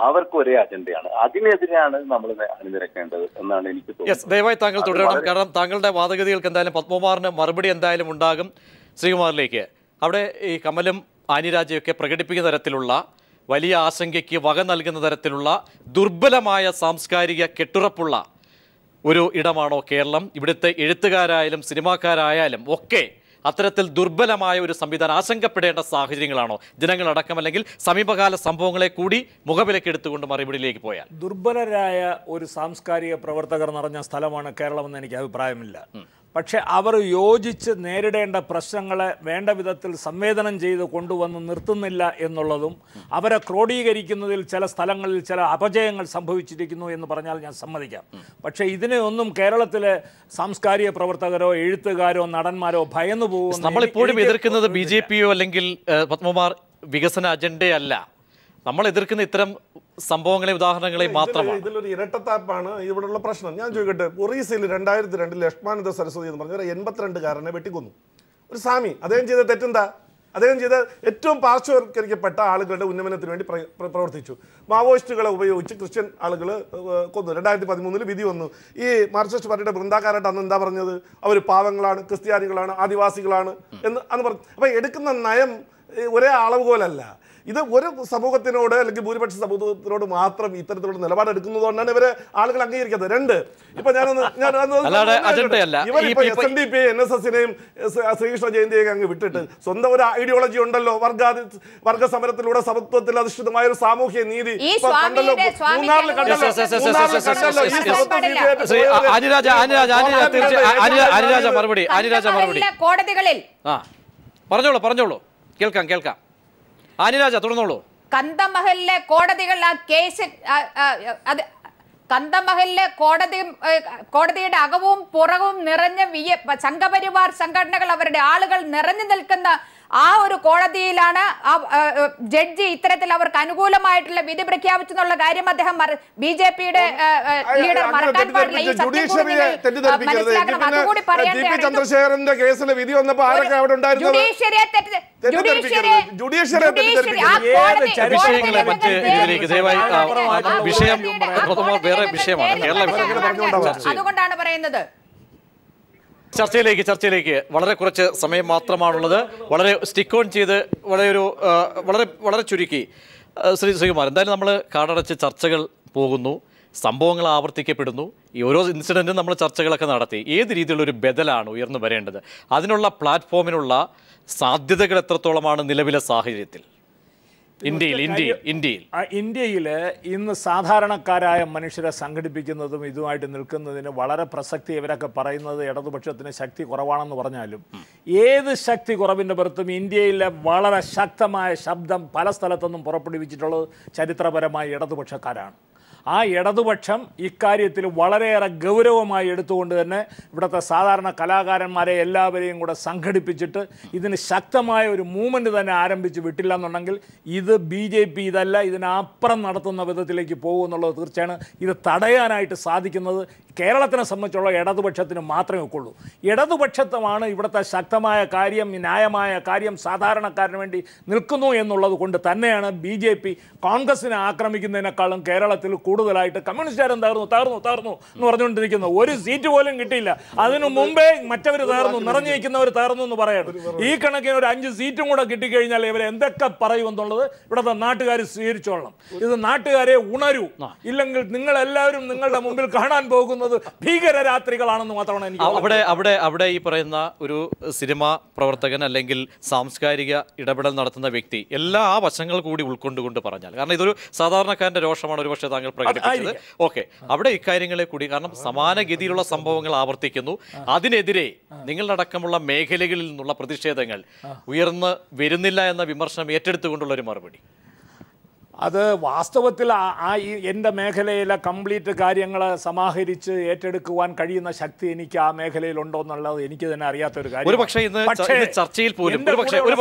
Speaker 6: അവർക്ക് ഒരേ അജണ്ടയാണ്. അതിനെതിരെയാണ് നമ്മൾ അണിനിരക്കേണ്ടത് എന്നാണ് എനിക്ക് തോന്നുന്നത്.
Speaker 1: ദയവായി താങ്കൾ തുടരണം. കാരണം താങ്കളുടെ വാദഗതികൾക്ക് എന്തായാലും പത്മകുമാറിന് മറുപടി എന്തായാലും ഉണ്ടാകും. ശ്രീകുമാറിലേക്ക്, അവിടെ ഈ കമലും ആനിരാജയൊക്കെ പ്രകടിപ്പിക്കുന്ന തരത്തിലുള്ള വലിയ ആശങ്കയ്ക്ക് വക നൽകുന്ന തരത്തിലുള്ള ദുർബലമായ സാംസ്കാരിക കെട്ടുറപ്പുള്ള ഒരു ഇടമാണോ കേരളം? ഇവിടുത്തെ എഴുത്തുകാരായാലും സിനിമാക്കാരായാലും ഒക്കെ അത്തരത്തിൽ ദുർബലമായ ഒരു സംവിധാനം ആശങ്കപ്പെടേണ്ട സാഹചര്യങ്ങളാണോ ജനങ്ങളടക്കം, അല്ലെങ്കിൽ സമീപകാല സംഭവങ്ങളെ കൂടി മുഖവിലക്കെടുത്തുകൊണ്ട് മറുപടിയിലേക്ക് പോയാൽ?
Speaker 2: ദുർബലരായ ഒരു സാംസ്കാരിക പ്രവർത്തകർ നിറഞ്ഞ സ്ഥലമാണ് കേരളമെന്ന് എനിക്ക് അഭിപ്രായമില്ല. പക്ഷെ അവർ യോജിച്ച് നേരിടേണ്ട പ്രശ്നങ്ങളെ വേണ്ട വിധത്തിൽ സംവേദനം ചെയ്ത് കൊണ്ടുവന്ന് നിർത്തുന്നില്ല എന്നുള്ളതും അവരെ ക്രോഡീകരിക്കുന്നതിൽ ചില സ്ഥലങ്ങളിൽ ചില അപജയങ്ങൾ സംഭവിച്ചിരിക്കുന്നു എന്ന് പറഞ്ഞാൽ ഞാൻ സമ്മതിക്കാം. പക്ഷേ ഇതിനെ ഒന്നും കേരളത്തിലെ സാംസ്കാരിക പ്രവർത്തകരോ എഴുത്തുകാരോ നടന്മാരോ ഭയന്നു പോകും.
Speaker 1: നമ്മളിപ്പോഴും എതിർക്കുന്നത് BJP-യോ അല്ലെങ്കിൽ പത്മകുമാർ വികസന അജണ്ടയല്ല. നമ്മൾ എതിർക്കുന്ന ഇത്തരം സംഭവങ്ങളെ ഉദാഹരണങ്ങളെ മാത്രമാണ്.
Speaker 3: ഇതിലൊരു ഇരട്ടത്താപ്പാണ് ഇവിടെയുള്ള പ്രശ്നം. ഞാൻ ചോദിക്കട്ടെ, ഒറീസയിൽ 2002 ലക്ഷ്മാനന്ദ സരസ്വതി എന്ന് പറഞ്ഞ 82കാരനെ വെട്ടിക്കൊന്നു ഒരു സ്വാമി. അദ്ദേഹം ചെയ്ത തെറ്റെന്താ? അദ്ദേഹം ചെയ്ത ഏറ്റവും പാർശ്വവൽക്കരിക്കപ്പെട്ട ആളുകളുടെ ഉന്നമനത്തിന് വേണ്ടി പ്രവർത്തിച്ചു. മാവോയിസ്റ്റുകളെ ഉപയോഗിച്ച് ക്രിസ്ത്യൻ ആളുകൾ കൊന്നു. 2013 വിധി വന്നു. ഈ മാർക്സിസ്റ്റ് പാർട്ടിയുടെ വൃന്ദാക്കാരായിട്ട് അന്ന് എന്താ പറഞ്ഞത്? അവർ പാവങ്ങളാണ്, ക്രിസ്ത്യാനികളാണ്, ആദിവാസികളാണ് എന്ന് അന്ന് പറഞ്ഞു. അപ്പം എടുക്കുന്ന നയം ഒരേ അളവുകോലല്ല. ഇത് ഒരു സമൂഹത്തിനോട് അല്ലെങ്കിൽ ഭൂരിപക്ഷ സമൂഹത്തിനോട് മാത്രം ഇത്തരത്തിലുള്ള നിലപാടെടുക്കുന്നത് കൊണ്ടാണ് ഇവരെ ആളുകൾ അംഗീകരിക്കുന്നത്. 2, ഇപ്പൊ ഇവരിപ്പോ SNDP NSSനെയും ശ്രീകൃഷ്ണ ജയന്തിയൊക്കെ അങ്ങ് വിട്ടിട്ട് സ്വന്തം ഒരു ഐഡിയോളജി ഉണ്ടല്ലോ. വർഗ സമരത്തിലൂടെ സമത്വത്തിൽ അധിഷ്ഠിതമായ ഒരു സാമൂഹ്യ നീതി കണ്ടല്ലോ.
Speaker 5: കോടതികളിൽ
Speaker 1: പറഞ്ഞോളൂ കേൾക്കാം. ആനിരാജ തുടർന്നോളൂ.
Speaker 5: കന്തമഹലിലെ കോടതികൾ ആ കേസ് കന്തമഹലിലെ കോടതിയുടെ അകവും പുറവും നിറഞ്ഞ സംഘപരിവാർ സംഘടനകൾ, അവരുടെ ആളുകൾ നിറഞ്ഞു നിൽക്കുന്ന ആ ഒരു കോടതിയിലാണ് ജഡ്ജി ഇത്തരത്തിൽ അവർക്ക് അനുകൂലമായിട്ടുള്ള വിധി പ്രഖ്യാപിച്ചെന്നുള്ള കാര്യം അദ്ദേഹം BJP-യുടെ ലീഡർ മറക്കാൻ പാടില്ല. ഈ മനസ്സിലാക്കണം. അതുകൂടി
Speaker 3: ചന്ദ്രശേഖരന്റെ കേസിലെ വിധി വന്നപ്പോൾ ആരൊക്കെ അവിടെ ഉണ്ടായിരുന്നു?
Speaker 5: അതുകൊണ്ടാണ് പറയുന്നത്.
Speaker 1: ചർച്ചയിലേക്ക് വളരെ കുറച്ച് സമയം മാത്രമാണുള്ളത്. വളരെ സ്റ്റിക്ക് ഓൺ ചെയ്ത് വളരെ ചുരുക്കി ശ്രീകുമാർ, എന്തായാലും നമ്മൾ കാടടച്ച് ചർച്ചകൾ പോകുന്നു, സംഭവങ്ങൾ ആവർത്തിക്കപ്പെടുന്നു. ഈ ഓരോ ഇൻസിഡൻറ്റും നമ്മൾ ചർച്ചകളൊക്കെ നടത്തി. ഏത് രീതിയിലുള്ളൊരു ബദലാണ് ഉയർന്നു വരേണ്ടത്? അതിനുള്ള പ്ലാറ്റ്ഫോമിനുള്ള സാധ്യതകൾ എത്രത്തോളമാണ് നിലവിലെ സാഹചര്യത്തിൽ?
Speaker 2: ഇന്ത്യയിൽ ഇന്ന് സാധാരണക്കാരായ മനുഷ്യരെ സംഘടിപ്പിക്കുന്നതും ഇതുമായിട്ട് നിൽക്കുന്നതിന് വളരെ പ്രസക്തി ഇവരൊക്കെ പറയുന്നത് ഇടതുപക്ഷത്തിന് ശക്തി കുറവാണെന്ന് പറഞ്ഞാലും ഏത് ശക്തി കുറവിൻ്റെ പുറത്തും ഇന്ത്യയിലെ വളരെ ശക്തമായ ശബ്ദം പല സ്ഥലത്തുനിന്നും പുറപ്പെടുവിച്ചിട്ടുള്ളത് ചരിത്രപരമായ ഇടതുപക്ഷക്കാരാണ്. ആ ഇടതുപക്ഷം ഇക്കാര്യത്തിൽ വളരെയേറെ ഗൗരവമായി എടുത്തുകൊണ്ട് തന്നെ ഇവിടുത്തെ സാധാരണ കലാകാരന്മാരെ എല്ലാവരെയും കൂടെ സംഘടിപ്പിച്ചിട്ട് ഇതിന് ശക്തമായ ഒരു മൂവ്മെൻറ്റ് തന്നെ ആരംഭിച്ച് വിട്ടില്ല എന്നുണ്ടെങ്കിൽ ഇത് BJP ഇതല്ല ഇതിനപ്പുറം നടത്തുന്ന വിധത്തിലേക്ക് പോകുമെന്നുള്ളത് തീർച്ചയാണ്. ഇത് തടയാനായിട്ട് സാധിക്കുന്നത് കേരളത്തിനെ സംബന്ധിച്ചുള്ള ഇടതുപക്ഷത്തിന് മാത്രമേ ഒക്കുള്ളൂ. ഇടതുപക്ഷത്വമാണ് ഇവിടുത്തെ ശക്തമായ കാര്യം, ന്യായമായ കാര്യം, സാധാരണക്കാരന് വേണ്ടി നിൽക്കുന്നു എന്നുള്ളത് കൊണ്ട് തന്നെയാണ് BJP കോൺഗ്രസിനെ ആക്രമിക്കുന്നതിനേക്കാളും കേരളത്തിൽ കൂടുതലായിട്ട് കമ്മ്യൂണിസ്റ്റുകാരും തകർന്നു എന്ന് പറഞ്ഞുകൊണ്ടിരിക്കുന്നു. ഒരു സീറ്റ് പോലും കിട്ടിയില്ല. അതിനു മുമ്പേ മറ്റവർ തകർന്നു, നിറഞ്ഞു വയ്ക്കുന്നവർ തകർന്നു എന്ന് പറയണം. ഈ കണക്കിന് ഒരു 5 സീറ്റും കൂടെ കിട്ടിക്കഴിഞ്ഞാൽ ഇവർ എന്തൊക്കെ പറയുമെന്നുള്ളത് ഇവിടുത്തെ നാട്ടുകാർ സ്വീകരിച്ചോളണം. ഇത് നാട്ടുകാരെ ഉണരൂ, ഇല്ലെങ്കിൽ നിങ്ങളെല്ലാവരും നിങ്ങളുടെ മുമ്പിൽ കാണാൻ പോകുന്നത് ഭീകര രാത്രികളാണെന്ന് മാത്രമാണ് എനിക്ക്.
Speaker 1: അവിടെ ഈ പറയുന്ന ഒരു സിനിമാ പ്രവർത്തകൻ അല്ലെങ്കിൽ സാംസ്കാരിക ഇടപെടൽ നടത്തുന്ന വ്യക്തി എല്ലാ ആ വശങ്ങൾ കൂടി ഉൾക്കൊണ്ടുകൊണ്ട് പറഞ്ഞാൽ, കാരണം ഇതൊരു സാധാരണക്കാരന്റെ രോഷമാണ് ഒരുപക്ഷെ താങ്കൾ പ്രകടിപ്പിച്ചത്. ഓക്കെ, അവിടെ ഇക്കാര്യങ്ങളെ കൂടി, കാരണം സമാനഗതിയിലുള്ള സംഭവങ്ങൾ ആവർത്തിക്കുന്നു, അതിനെതിരെ നിങ്ങളടക്കമുള്ള മേഖലകളിൽ നിന്നുള്ള പ്രതിഷേധങ്ങൾ ഉയർന്നു വരുന്നില്ല എന്ന വിമർശനം ഏറ്റെടുത്തുകൊണ്ടുള്ള ഒരു മറുപടി.
Speaker 2: അത് വാസ്തവത്തിൽ എൻ്റെ മേഖലയിലെ കംപ്ലീറ്റ് കാര്യങ്ങൾ സമാഹരിച്ച് ഏറ്റെടുക്കുവാൻ കഴിയുന്ന ശക്തി എനിക്ക് ആ മേഖലയിലുണ്ടോ എന്നുള്ളത് എനിക്ക് തന്നെ അറിയാത്തൊരു കാര്യം.
Speaker 1: ഒരുപക്ഷെ ഇന്ന് ചർച്ചയിൽ പോലും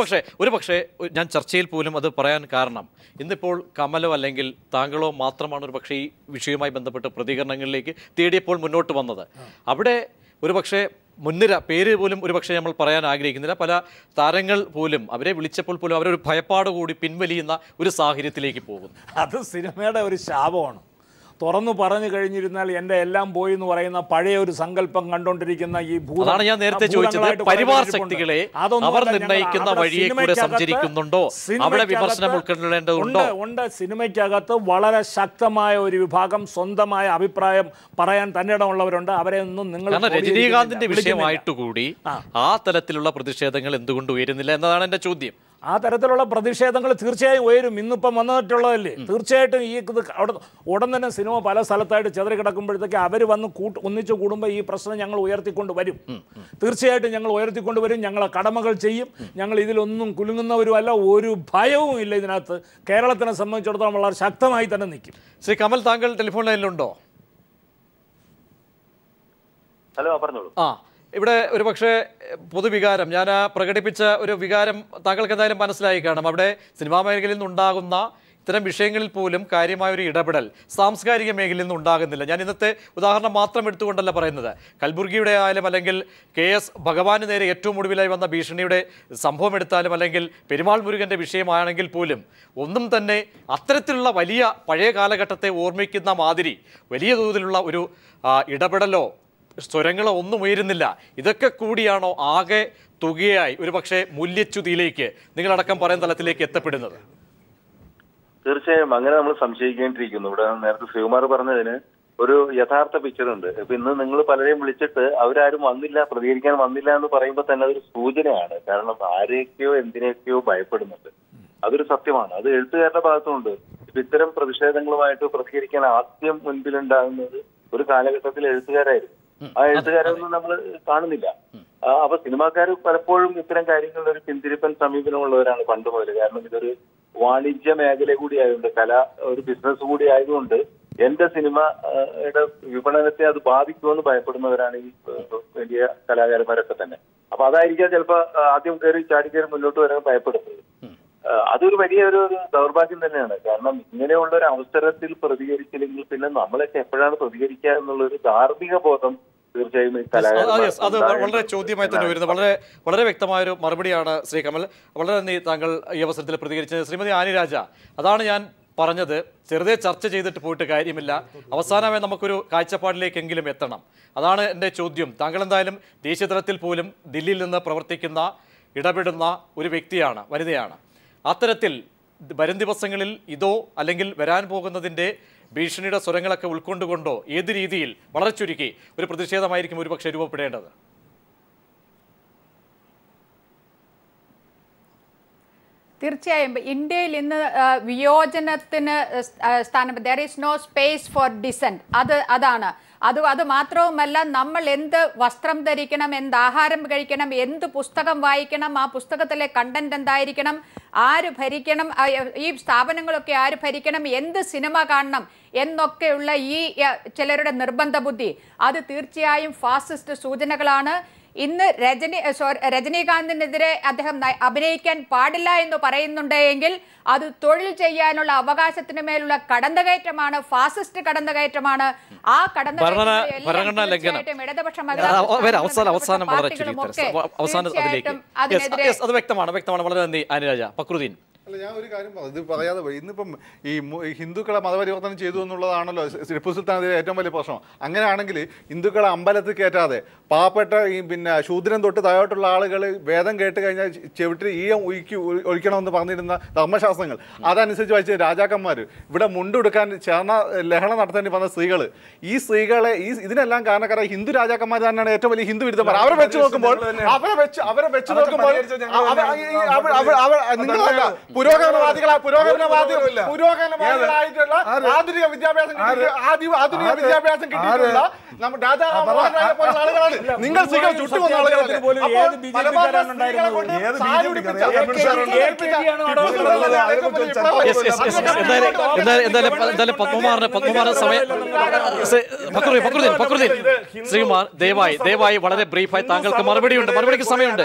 Speaker 1: ഒരുപക്ഷെ ഞാൻ ചർച്ചയിൽ പോലും അത് പറയാൻ കാരണം ഇന്നിപ്പോൾ കമലോ അല്ലെങ്കിൽ താങ്കളോ മാത്രമാണ് ഒരുപക്ഷെ ഈ വിഷയവുമായി ബന്ധപ്പെട്ട് പ്രതികരണങ്ങളിലേക്ക് തേടിയപ്പോൾ മുന്നോട്ട് വന്നത്. അവിടെ ഒരുപക്ഷെ മുൻനിര പേര് പോലും ഒരുപക്ഷെ നമ്മൾ പറയാൻ ആഗ്രഹിക്കുന്നില്ല. പല താരങ്ങൾ പോലും അവരെ വിളിച്ചപ്പോൾ പോലും അവരൊരു ഭയപ്പാട് കൂടി പിൻവലിയുന്ന ഒരു സാഹചര്യത്തിലേക്ക് പോകുന്നു.
Speaker 2: അത് സിനിമയുടെ ഒരു ശാപമാണ്. തുറന്നു പറഞ്ഞു കഴിഞ്ഞിരുന്നാൽ എൻ്റെ എല്ലാം പോയി എന്ന് പറയുന്ന പഴയ ഒരു സങ്കല്പം കണ്ടുകൊണ്ടിരിക്കുന്ന ഈ
Speaker 1: അതാണ് ഞാൻ നേരത്തെ ചോദിച്ചത്. പരിവാർ ശക്തികളെ അവർ നിർണ്ണയിക്കുന്ന വഴിയെ കൂടെ സഞ്ചരിക്കുന്നുണ്ടോ, അവിടെ വിമർശനം ഉൾക്കൊള്ളേണ്ടതുണ്ടോ?
Speaker 2: ഉണ്ട്. സിനിമയ്ക്കകത്ത് വളരെ ശക്തമായ ഒരു വിഭാഗം സ്വന്തമായ അഭിപ്രായം പറയാൻ തന്നിടമുള്ളവരുണ്ട്. അവരെ ഒന്നും നിങ്ങൾ
Speaker 1: രജനീകാന്തിന്റെ വിഷയമായിട്ടുകൂടി ആ തലത്തിലുള്ള പ്രതിഷേധങ്ങൾ എന്തുകൊണ്ട് ഉയരുന്നില്ല എന്നതാണ് എൻ്റെ ചോദ്യം.
Speaker 2: ആ തരത്തിലുള്ള പ്രതിഷേധങ്ങൾ തീർച്ചയായും ഉയരും. ഇന്നിപ്പം വന്നിട്ടുള്ളതല്ലേ. തീർച്ചയായിട്ടും ഈ അവിടെ ഉടൻ തന്നെ സിനിമ പല സ്ഥലത്തായിട്ട് ചെതറി കിടക്കുമ്പോഴത്തേക്ക് അവർ വന്ന് ഒന്നിച്ച് കൂടുമ്പോൾ ഈ പ്രശ്നം ഞങ്ങൾ ഉയർത്തിക്കൊണ്ട് വരും. തീർച്ചയായിട്ടും ഞങ്ങൾ ഉയർത്തിക്കൊണ്ട് വരും. ഞങ്ങളെ കടമകൾ ചെയ്യും. ഞങ്ങൾ ഇതിലൊന്നും കുലുങ്ങുന്നവരുമല്ല. ഒരു ഭയവും ഇല്ല ഇതിനകത്ത്. കേരളത്തിനെ സംബന്ധിച്ചിടത്തോളം വളരെ ശക്തമായി തന്നെ നിൽക്കും.
Speaker 1: ശ്രീ കമൽ, താങ്കൾ ടെലിഫോൺ ലൈനിലുണ്ടോ?
Speaker 6: ഹലോ, പറഞ്ഞോളൂ.
Speaker 1: ഇവിടെ ഒരുപക്ഷെ പൊതുവികാരം, ഞാൻ പ്രകടിപ്പിച്ച ഒരു വികാരം താങ്കൾക്ക് എന്തായാലും മനസ്സിലായി കാണും. അവിടെ സിനിമാ മേഖലയിൽ നിന്നുണ്ടാകുന്ന ഇത്തരം വിഷയങ്ങളിൽ പോലും കാര്യമായൊരു ഇടപെടൽ സാംസ്കാരിക മേഖലയിൽ നിന്നും ഉണ്ടാകുന്നില്ല. ഞാൻ ഇന്നത്തെ ഉദാഹരണം മാത്രം എടുത്തുകൊണ്ടല്ല പറയുന്നത്. കൽബുർഗിയുടെ ആയാലും അല്ലെങ്കിൽ KS ഭഗവാന് നേരെ ഏറ്റവും ഒടുവിലായി വന്ന ഭീഷണിയുടെ സംഭവം എടുത്താലും അല്ലെങ്കിൽ പെരുമാൾ മുരുകൻ്റെ വിഷയമാണെങ്കിൽ പോലും ഒന്നും തന്നെ അത്തരത്തിലുള്ള വലിയ പഴയ കാലഘട്ടത്തെ ഓർമ്മിക്കുന്ന മാതിരി വലിയ തോതിലുള്ള ഒരു ഇടപെടലോ സ്വരങ്ങളോ ഒന്നും ഉയരുന്നില്ല. ഇതൊക്കെ കൂടിയാണോ ആകെ തുകയായി ഒരുപക്ഷെ മൂല്യച്യുതിയിലേക്ക് നിങ്ങളടക്കം പറയുന്ന തലത്തിലേക്ക് എത്തപ്പെടുന്നത്?
Speaker 6: തീർച്ചയായും അങ്ങനെ നമ്മൾ സംശയിക്കേണ്ടിയിരിക്കുന്നു. ഇവിടെ നേരത്തെ ശ്രീകുമാർ പറഞ്ഞതിന് ഒരു യഥാർത്ഥ പിക്ചർ ഉണ്ട്. ഇപ്പൊ ഇന്ന് നിങ്ങൾ പലരെയും വിളിച്ചിട്ട് അവരാരും വന്നില്ല, പ്രതികരിക്കാൻ വന്നില്ല എന്ന് പറയുമ്പോൾ തന്നെ അതൊരു സൂചനയാണ്. കാരണം ആരെയൊക്കെയോ എന്തിനൊക്കെയോ ഭയപ്പെടുന്നുണ്ട്. അതൊരു സത്യമാണ്. അത് എഴുത്തുകാരുടെ ഭാഗത്തുമുണ്ട്. ഇപ്പൊ ഇത്തരം പ്രതിഷേധങ്ങളുമായിട്ട് പ്രതികരിക്കാൻ ആദ്യം മുൻപിലുണ്ടാകുന്നത് ഒരു കാലഘട്ടത്തിൽ എഴുത്തുകാരായിരുന്നു. ആ എഴുത്തുകാരൊന്നും നമ്മൾ കാണുന്നില്ല. അപ്പൊ സിനിമാക്കാർ പലപ്പോഴും ഇത്തരം കാര്യങ്ങളിൽ ഒരു പിന്തിരിപ്പൻ സമീപനമുള്ളവരാണ് പണ്ട് മുതൽ. കാരണം ഇതൊരു വാണിജ്യ മേഖല കൂടി ആയതുകൊണ്ട്, കല ഒരു ബിസിനസ് കൂടി ആയതുകൊണ്ട് എന്റെ സിനിമയുടെ വിപണനത്തെ അത് ബാധിക്കുമെന്ന് ഭയപ്പെടുന്നവരാണ് ഈ വലിയ കലാകാരന്മാരൊക്കെ തന്നെ. അപ്പൊ അതായിരിക്കാം ചിലപ്പോ ആദ്യം ചാടിക്കയറി മുന്നോട്ട് വരാൻ ഭയപ്പെടുന്നത്. അതൊരു വലിയൊരു ദൗർഭാഗ്യം തന്നെയാണ്. കാരണം ഇങ്ങനെയുള്ള ഒരു അവസരത്തിൽ പ്രതികരിച്ചില്ലെങ്കിൽ പിന്നെ നമ്മളൊക്കെ എപ്പോഴാണ് പ്രതികരിക്കുക എന്നുള്ളൊരു ധാർമ്മിക ബോധം തീർച്ചയായും
Speaker 1: അത് വളരെ ചോദ്യമായി തന്നെ വരുന്നത്. വളരെ വ്യക്തമായൊരു മറുപടിയാണ് ശ്രീ കമൽ. വളരെ നന്ദി താങ്കൾ ഈ അവസരത്തിൽ പ്രതികരിച്ചത്. ശ്രീമതി ആനി രാജ, അതാണ് ഞാൻ പറഞ്ഞത്. ചെറുതെ ചർച്ച ചെയ്തിട്ട് പോയിട്ട് കാര്യമില്ല. അവസാനമായി നമുക്കൊരു കാഴ്ചപ്പാടിലേക്കെങ്കിലും എത്തണം. അതാണ് എൻ്റെ ചോദ്യം. താങ്കൾ എന്തായാലും ദേശീയ തലത്തിൽ പോലും ദില്ലിയിൽ നിന്ന് പ്രവർത്തിക്കുന്ന ഇടപെടുന്ന ഒരു വ്യക്തിയാണ്, വനിതയാണ്. അത്തരത്തിൽ വരും ദിവസങ്ങളിൽ ഇതോ അല്ലെങ്കിൽ വരാൻ പോകുന്നതിൻ്റെ ഭീഷണിയുടെ സ്വരങ്ങളൊക്കെ ഉൾക്കൊണ്ടുകൊണ്ടോ ഏത് രീതിയിൽ വളരെ ചുരുക്കി ഒരു പ്രതിഷേധമായിരിക്കും ഒരുപക്ഷെ രൂപപ്പെടേണ്ടത്?
Speaker 5: തീർച്ചയായും ഇന്ത്യയിൽ ഇന്ന് വിയോജനത്തിന് സ്ഥാനം, there is no space for dissent. അതാണ് അത് മാത്രവുമല്ല, നമ്മൾ എന്ത് വസ്ത്രം ധരിക്കണം, എന്ത് ആഹാരം കഴിക്കണം, എന്ത് പുസ്തകം വായിക്കണം, ആ പുസ്തകത്തിലെ കണ്ടന്റ് എന്തായിരിക്കണം, ആര് ഭരിക്കണം, ഈ സ്ഥാപനങ്ങളൊക്കെ ആര് ഭരിക്കണം, എന്ത് സിനിമ കാണണം എന്നൊക്കെയുള്ള ഈ ചിലരുടെ നിർബന്ധ ബുദ്ധി, അത് തീർച്ചയായും ഫാസിസ്റ്റ് സൂചനകളാണ്. ഇന്ന് രജനീകാന്തിനെതിരെ അദ്ദേഹം അഭിനയിക്കാൻ പാടില്ല എന്ന് പറയുന്നുണ്ട് എങ്കിൽ അത് തൊഴിൽ ചെയ്യാനുള്ള അവകാശത്തിന് മേലുള്ള കടന്നുകയറ്റമാണ്, ഫാസിസ്റ്റ് കടന്നുകയറ്റമാണ്. ആ
Speaker 1: അത് വ്യക്തമാണ്. വളരെ നന്ദി അനുരാജ. ഫക്രുദ്ദീൻ.
Speaker 4: അല്ല, ഞാൻ ഒരു കാര്യം പറഞ്ഞു, ഇത് പറയാതെ പോയി. ഇന്നിപ്പം ഈ ഹിന്ദുക്കളെ മതപരിവർത്തനം ചെയ്തു എന്നുള്ളതാണല്ലോ ടിപ്പു സുൽത്താനെതിരെ ഏറ്റവും വലിയ പ്രശ്നം. അങ്ങനെയാണെങ്കിൽ ഹിന്ദുക്കളെ അമ്പലത്തിൽ കയറ്റാതെ പാവപ്പെട്ട ഈ ശൂദ്രൻ തൊട്ട് താഴോട്ടുള്ള ആളുകൾ വേദം കേട്ട് കഴിഞ്ഞാൽ ചെവിട്ടിൽ ഈയം ഒഴിക്കണമെന്ന് പറഞ്ഞിരുന്ന ധർമ്മശാസ്ത്രങ്ങൾ അതനുസരിച്ച് വായിച്ച രാജാക്കന്മാർ ഇവിടെ മുണ്ടെടുക്കാൻ ചേർന്ന ലഹള നടത്തേണ്ടി വന്ന സ്ത്രീകൾ, ഈ സ്ത്രീകളെ ഇതിനെല്ലാം കാരണക്കാരായ ഹിന്ദു രാജാക്കന്മാർ തന്നെയാണ് ഏറ്റവും വലിയ ഹിന്ദു വിരുദ്ധന്മാർ. അവരെ വെച്ച് നോക്കുമ്പോൾ നിങ്ങളല്ല പുരോഗമനവാദികളായിട്ടുള്ള ആധുനിക വിദ്യാഭ്യാസം കിട്ടിയിട്ടുള്ള ആളുകളാണ് നിങ്ങൾ. സ്ത്രീകൾ ചുറ്റുവന്ന ആളുകളാണ്.
Speaker 1: ശ്രീകുമാർ, ദയവായി വളരെ ബ്രീഫായി, താങ്കൾക്ക് മറുപടിയുണ്ട്, മറുപടിക്ക് സമയമുണ്ട്.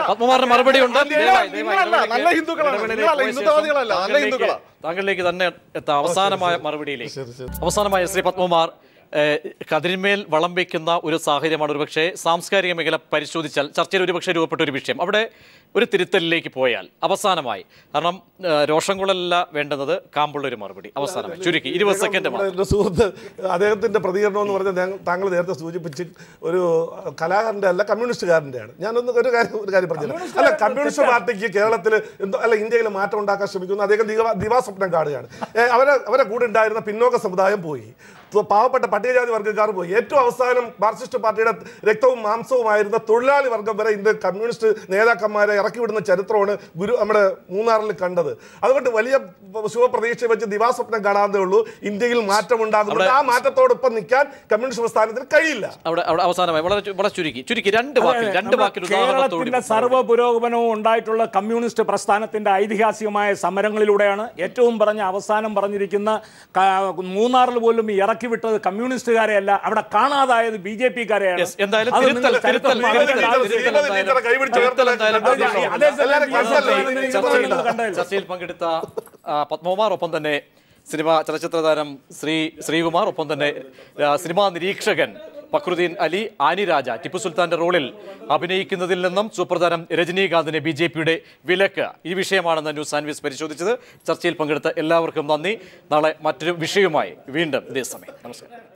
Speaker 1: പത്മകുമാറിന് മറുപടിയുണ്ട്. താങ്കളിലേക്ക് തന്നെ എത്താം അവസാനമായ മറുപടിയിലേക്ക്. അവസാനമായ ശ്രീ പത്മകുമാർ, കതിരിന്മേൽ വളം വയ്ക്കുന്ന ഒരു സാഹചര്യമാണ് ഒരുപക്ഷെ സാംസ്കാരിക മേഖല പരിശോധിച്ചാൽ ചർച്ചയിൽ ഒരുപക്ഷെ രൂപപ്പെട്ട ഒരു വിഷയം. അവിടെ ഒരു തിരുത്തലിലേക്ക് പോയാൽ അവസാനമായി, കാരണം രോഷം കൊള്ളല്ല വേണ്ടുന്നത്, കാമ്പുള്ളൊരു മറുപടി അവസാനമായി ചുരുക്കി 20 സെക്കൻഡ്.
Speaker 3: എൻ്റെ സുഹൃത്ത് അദ്ദേഹത്തിൻ്റെ പ്രതികരണം എന്ന് പറഞ്ഞാൽ താങ്കൾ നേരത്തെ സൂചിപ്പിച്ച് ഒരു കലാകാരൻ്റെ അല്ല, കമ്മ്യൂണിസ്റ്റുകാരൻ്റെയാണ്. ഞാനൊന്ന് ഒരു കാര്യം പറഞ്ഞില്ല. അല്ല, കമ്മ്യൂണിസ്റ്റ് പാർട്ടിക്ക് കേരളത്തിൽ ഇന്ത്യയിൽ മാറ്റം ഉണ്ടാക്കാൻ ശ്രമിക്കുന്നു. അദ്ദേഹം ദിവാസ്വപ്നം കാണുകയാണ്. അവരെ കൂടെ ഉണ്ടായിരുന്ന പിന്നോക്ക സമുദായം പോയി, പാവപ്പെട്ട പട്ടികജാതി വർഗ്ഗക്കാർ പോയി, ഏറ്റവും അവസാനം മാർക്സിസ്റ്റ് പാർട്ടിയുടെ രക്തവും മാംസവുമായിരുന്ന തൊഴിലാളി വർഗ്ഗം വരെ ഇന്ത്യ കമ്മ്യൂണിസ്റ്റ് നേതാക്കന്മാരെ ഇറക്കി വിടുന്ന ചരിത്രമാണ് നമ്മുടെ മൂന്നാറിൽ കണ്ടത്. അതുകൊണ്ട് വലിയ ശുഭപ്രതീക്ഷ വെച്ച് ദിവാസ്വപ്നം കാണാതെ ഉള്ളൂ. ഇന്ത്യയിൽ മാറ്റം ഉണ്ടാകുന്നുണ്ട്. ആ മാറ്റത്തോടൊപ്പം നിൽക്കാൻ കമ്മ്യൂണിസ്റ്റ് പ്രസ്ഥാനത്തിന് കഴിയില്ല.
Speaker 1: അവസാനമായി വളരെ ചുരുക്കി രണ്ട് വാക്കിൽ
Speaker 2: കേരളത്തിന്റെ സർവ്വ പുരോഗമനവും ഉണ്ടായിട്ടുള്ള കമ്മ്യൂണിസ്റ്റ് പ്രസ്ഥാനത്തിന്റെ ഐതിഹാസികമായ സമരങ്ങളിലൂടെയാണ്. ഏറ്റവും അവസാനം പറഞ്ഞിരിക്കുന്ന മൂന്നാറിൽ പോലും ഇറക്കി വിട്ടത് കമ്മ്യൂണിസ്റ്റുകാരെയല്ല, അവിടെ കാണാതായത് BJP-കാരെയാണ്.
Speaker 1: ചർച്ചയിൽ പങ്കെടുത്ത പത്മകുമാർ, ഒപ്പം തന്നെ ചലച്ചിത്ര താരം ശ്രീകുമാർ, ഒപ്പം തന്നെ സിനിമാ നിരീക്ഷകൻ ഫക്രുദ്ദീൻ അലി, ആനിരാജ, ടിപ്പു സുൽത്താന്റെ റോളിൽ അഭിനയിക്കുന്നതിൽ നിന്നും സൂപ്പർ താരം രജനീകാന്തിനെ BJP-യുടെ വിലക്ക്, ഈ വിഷയമാണെന്ന് ന്യൂസ് ആൻഡ് വ്യൂസ് പരിശോധിച്ചത്. ചർച്ചയിൽ പങ്കെടുത്ത എല്ലാവർക്കും നന്ദി. നാളെ മറ്റൊരു വിഷയവുമായി വീണ്ടും ഇതേ സമയം. നമസ്കാരം.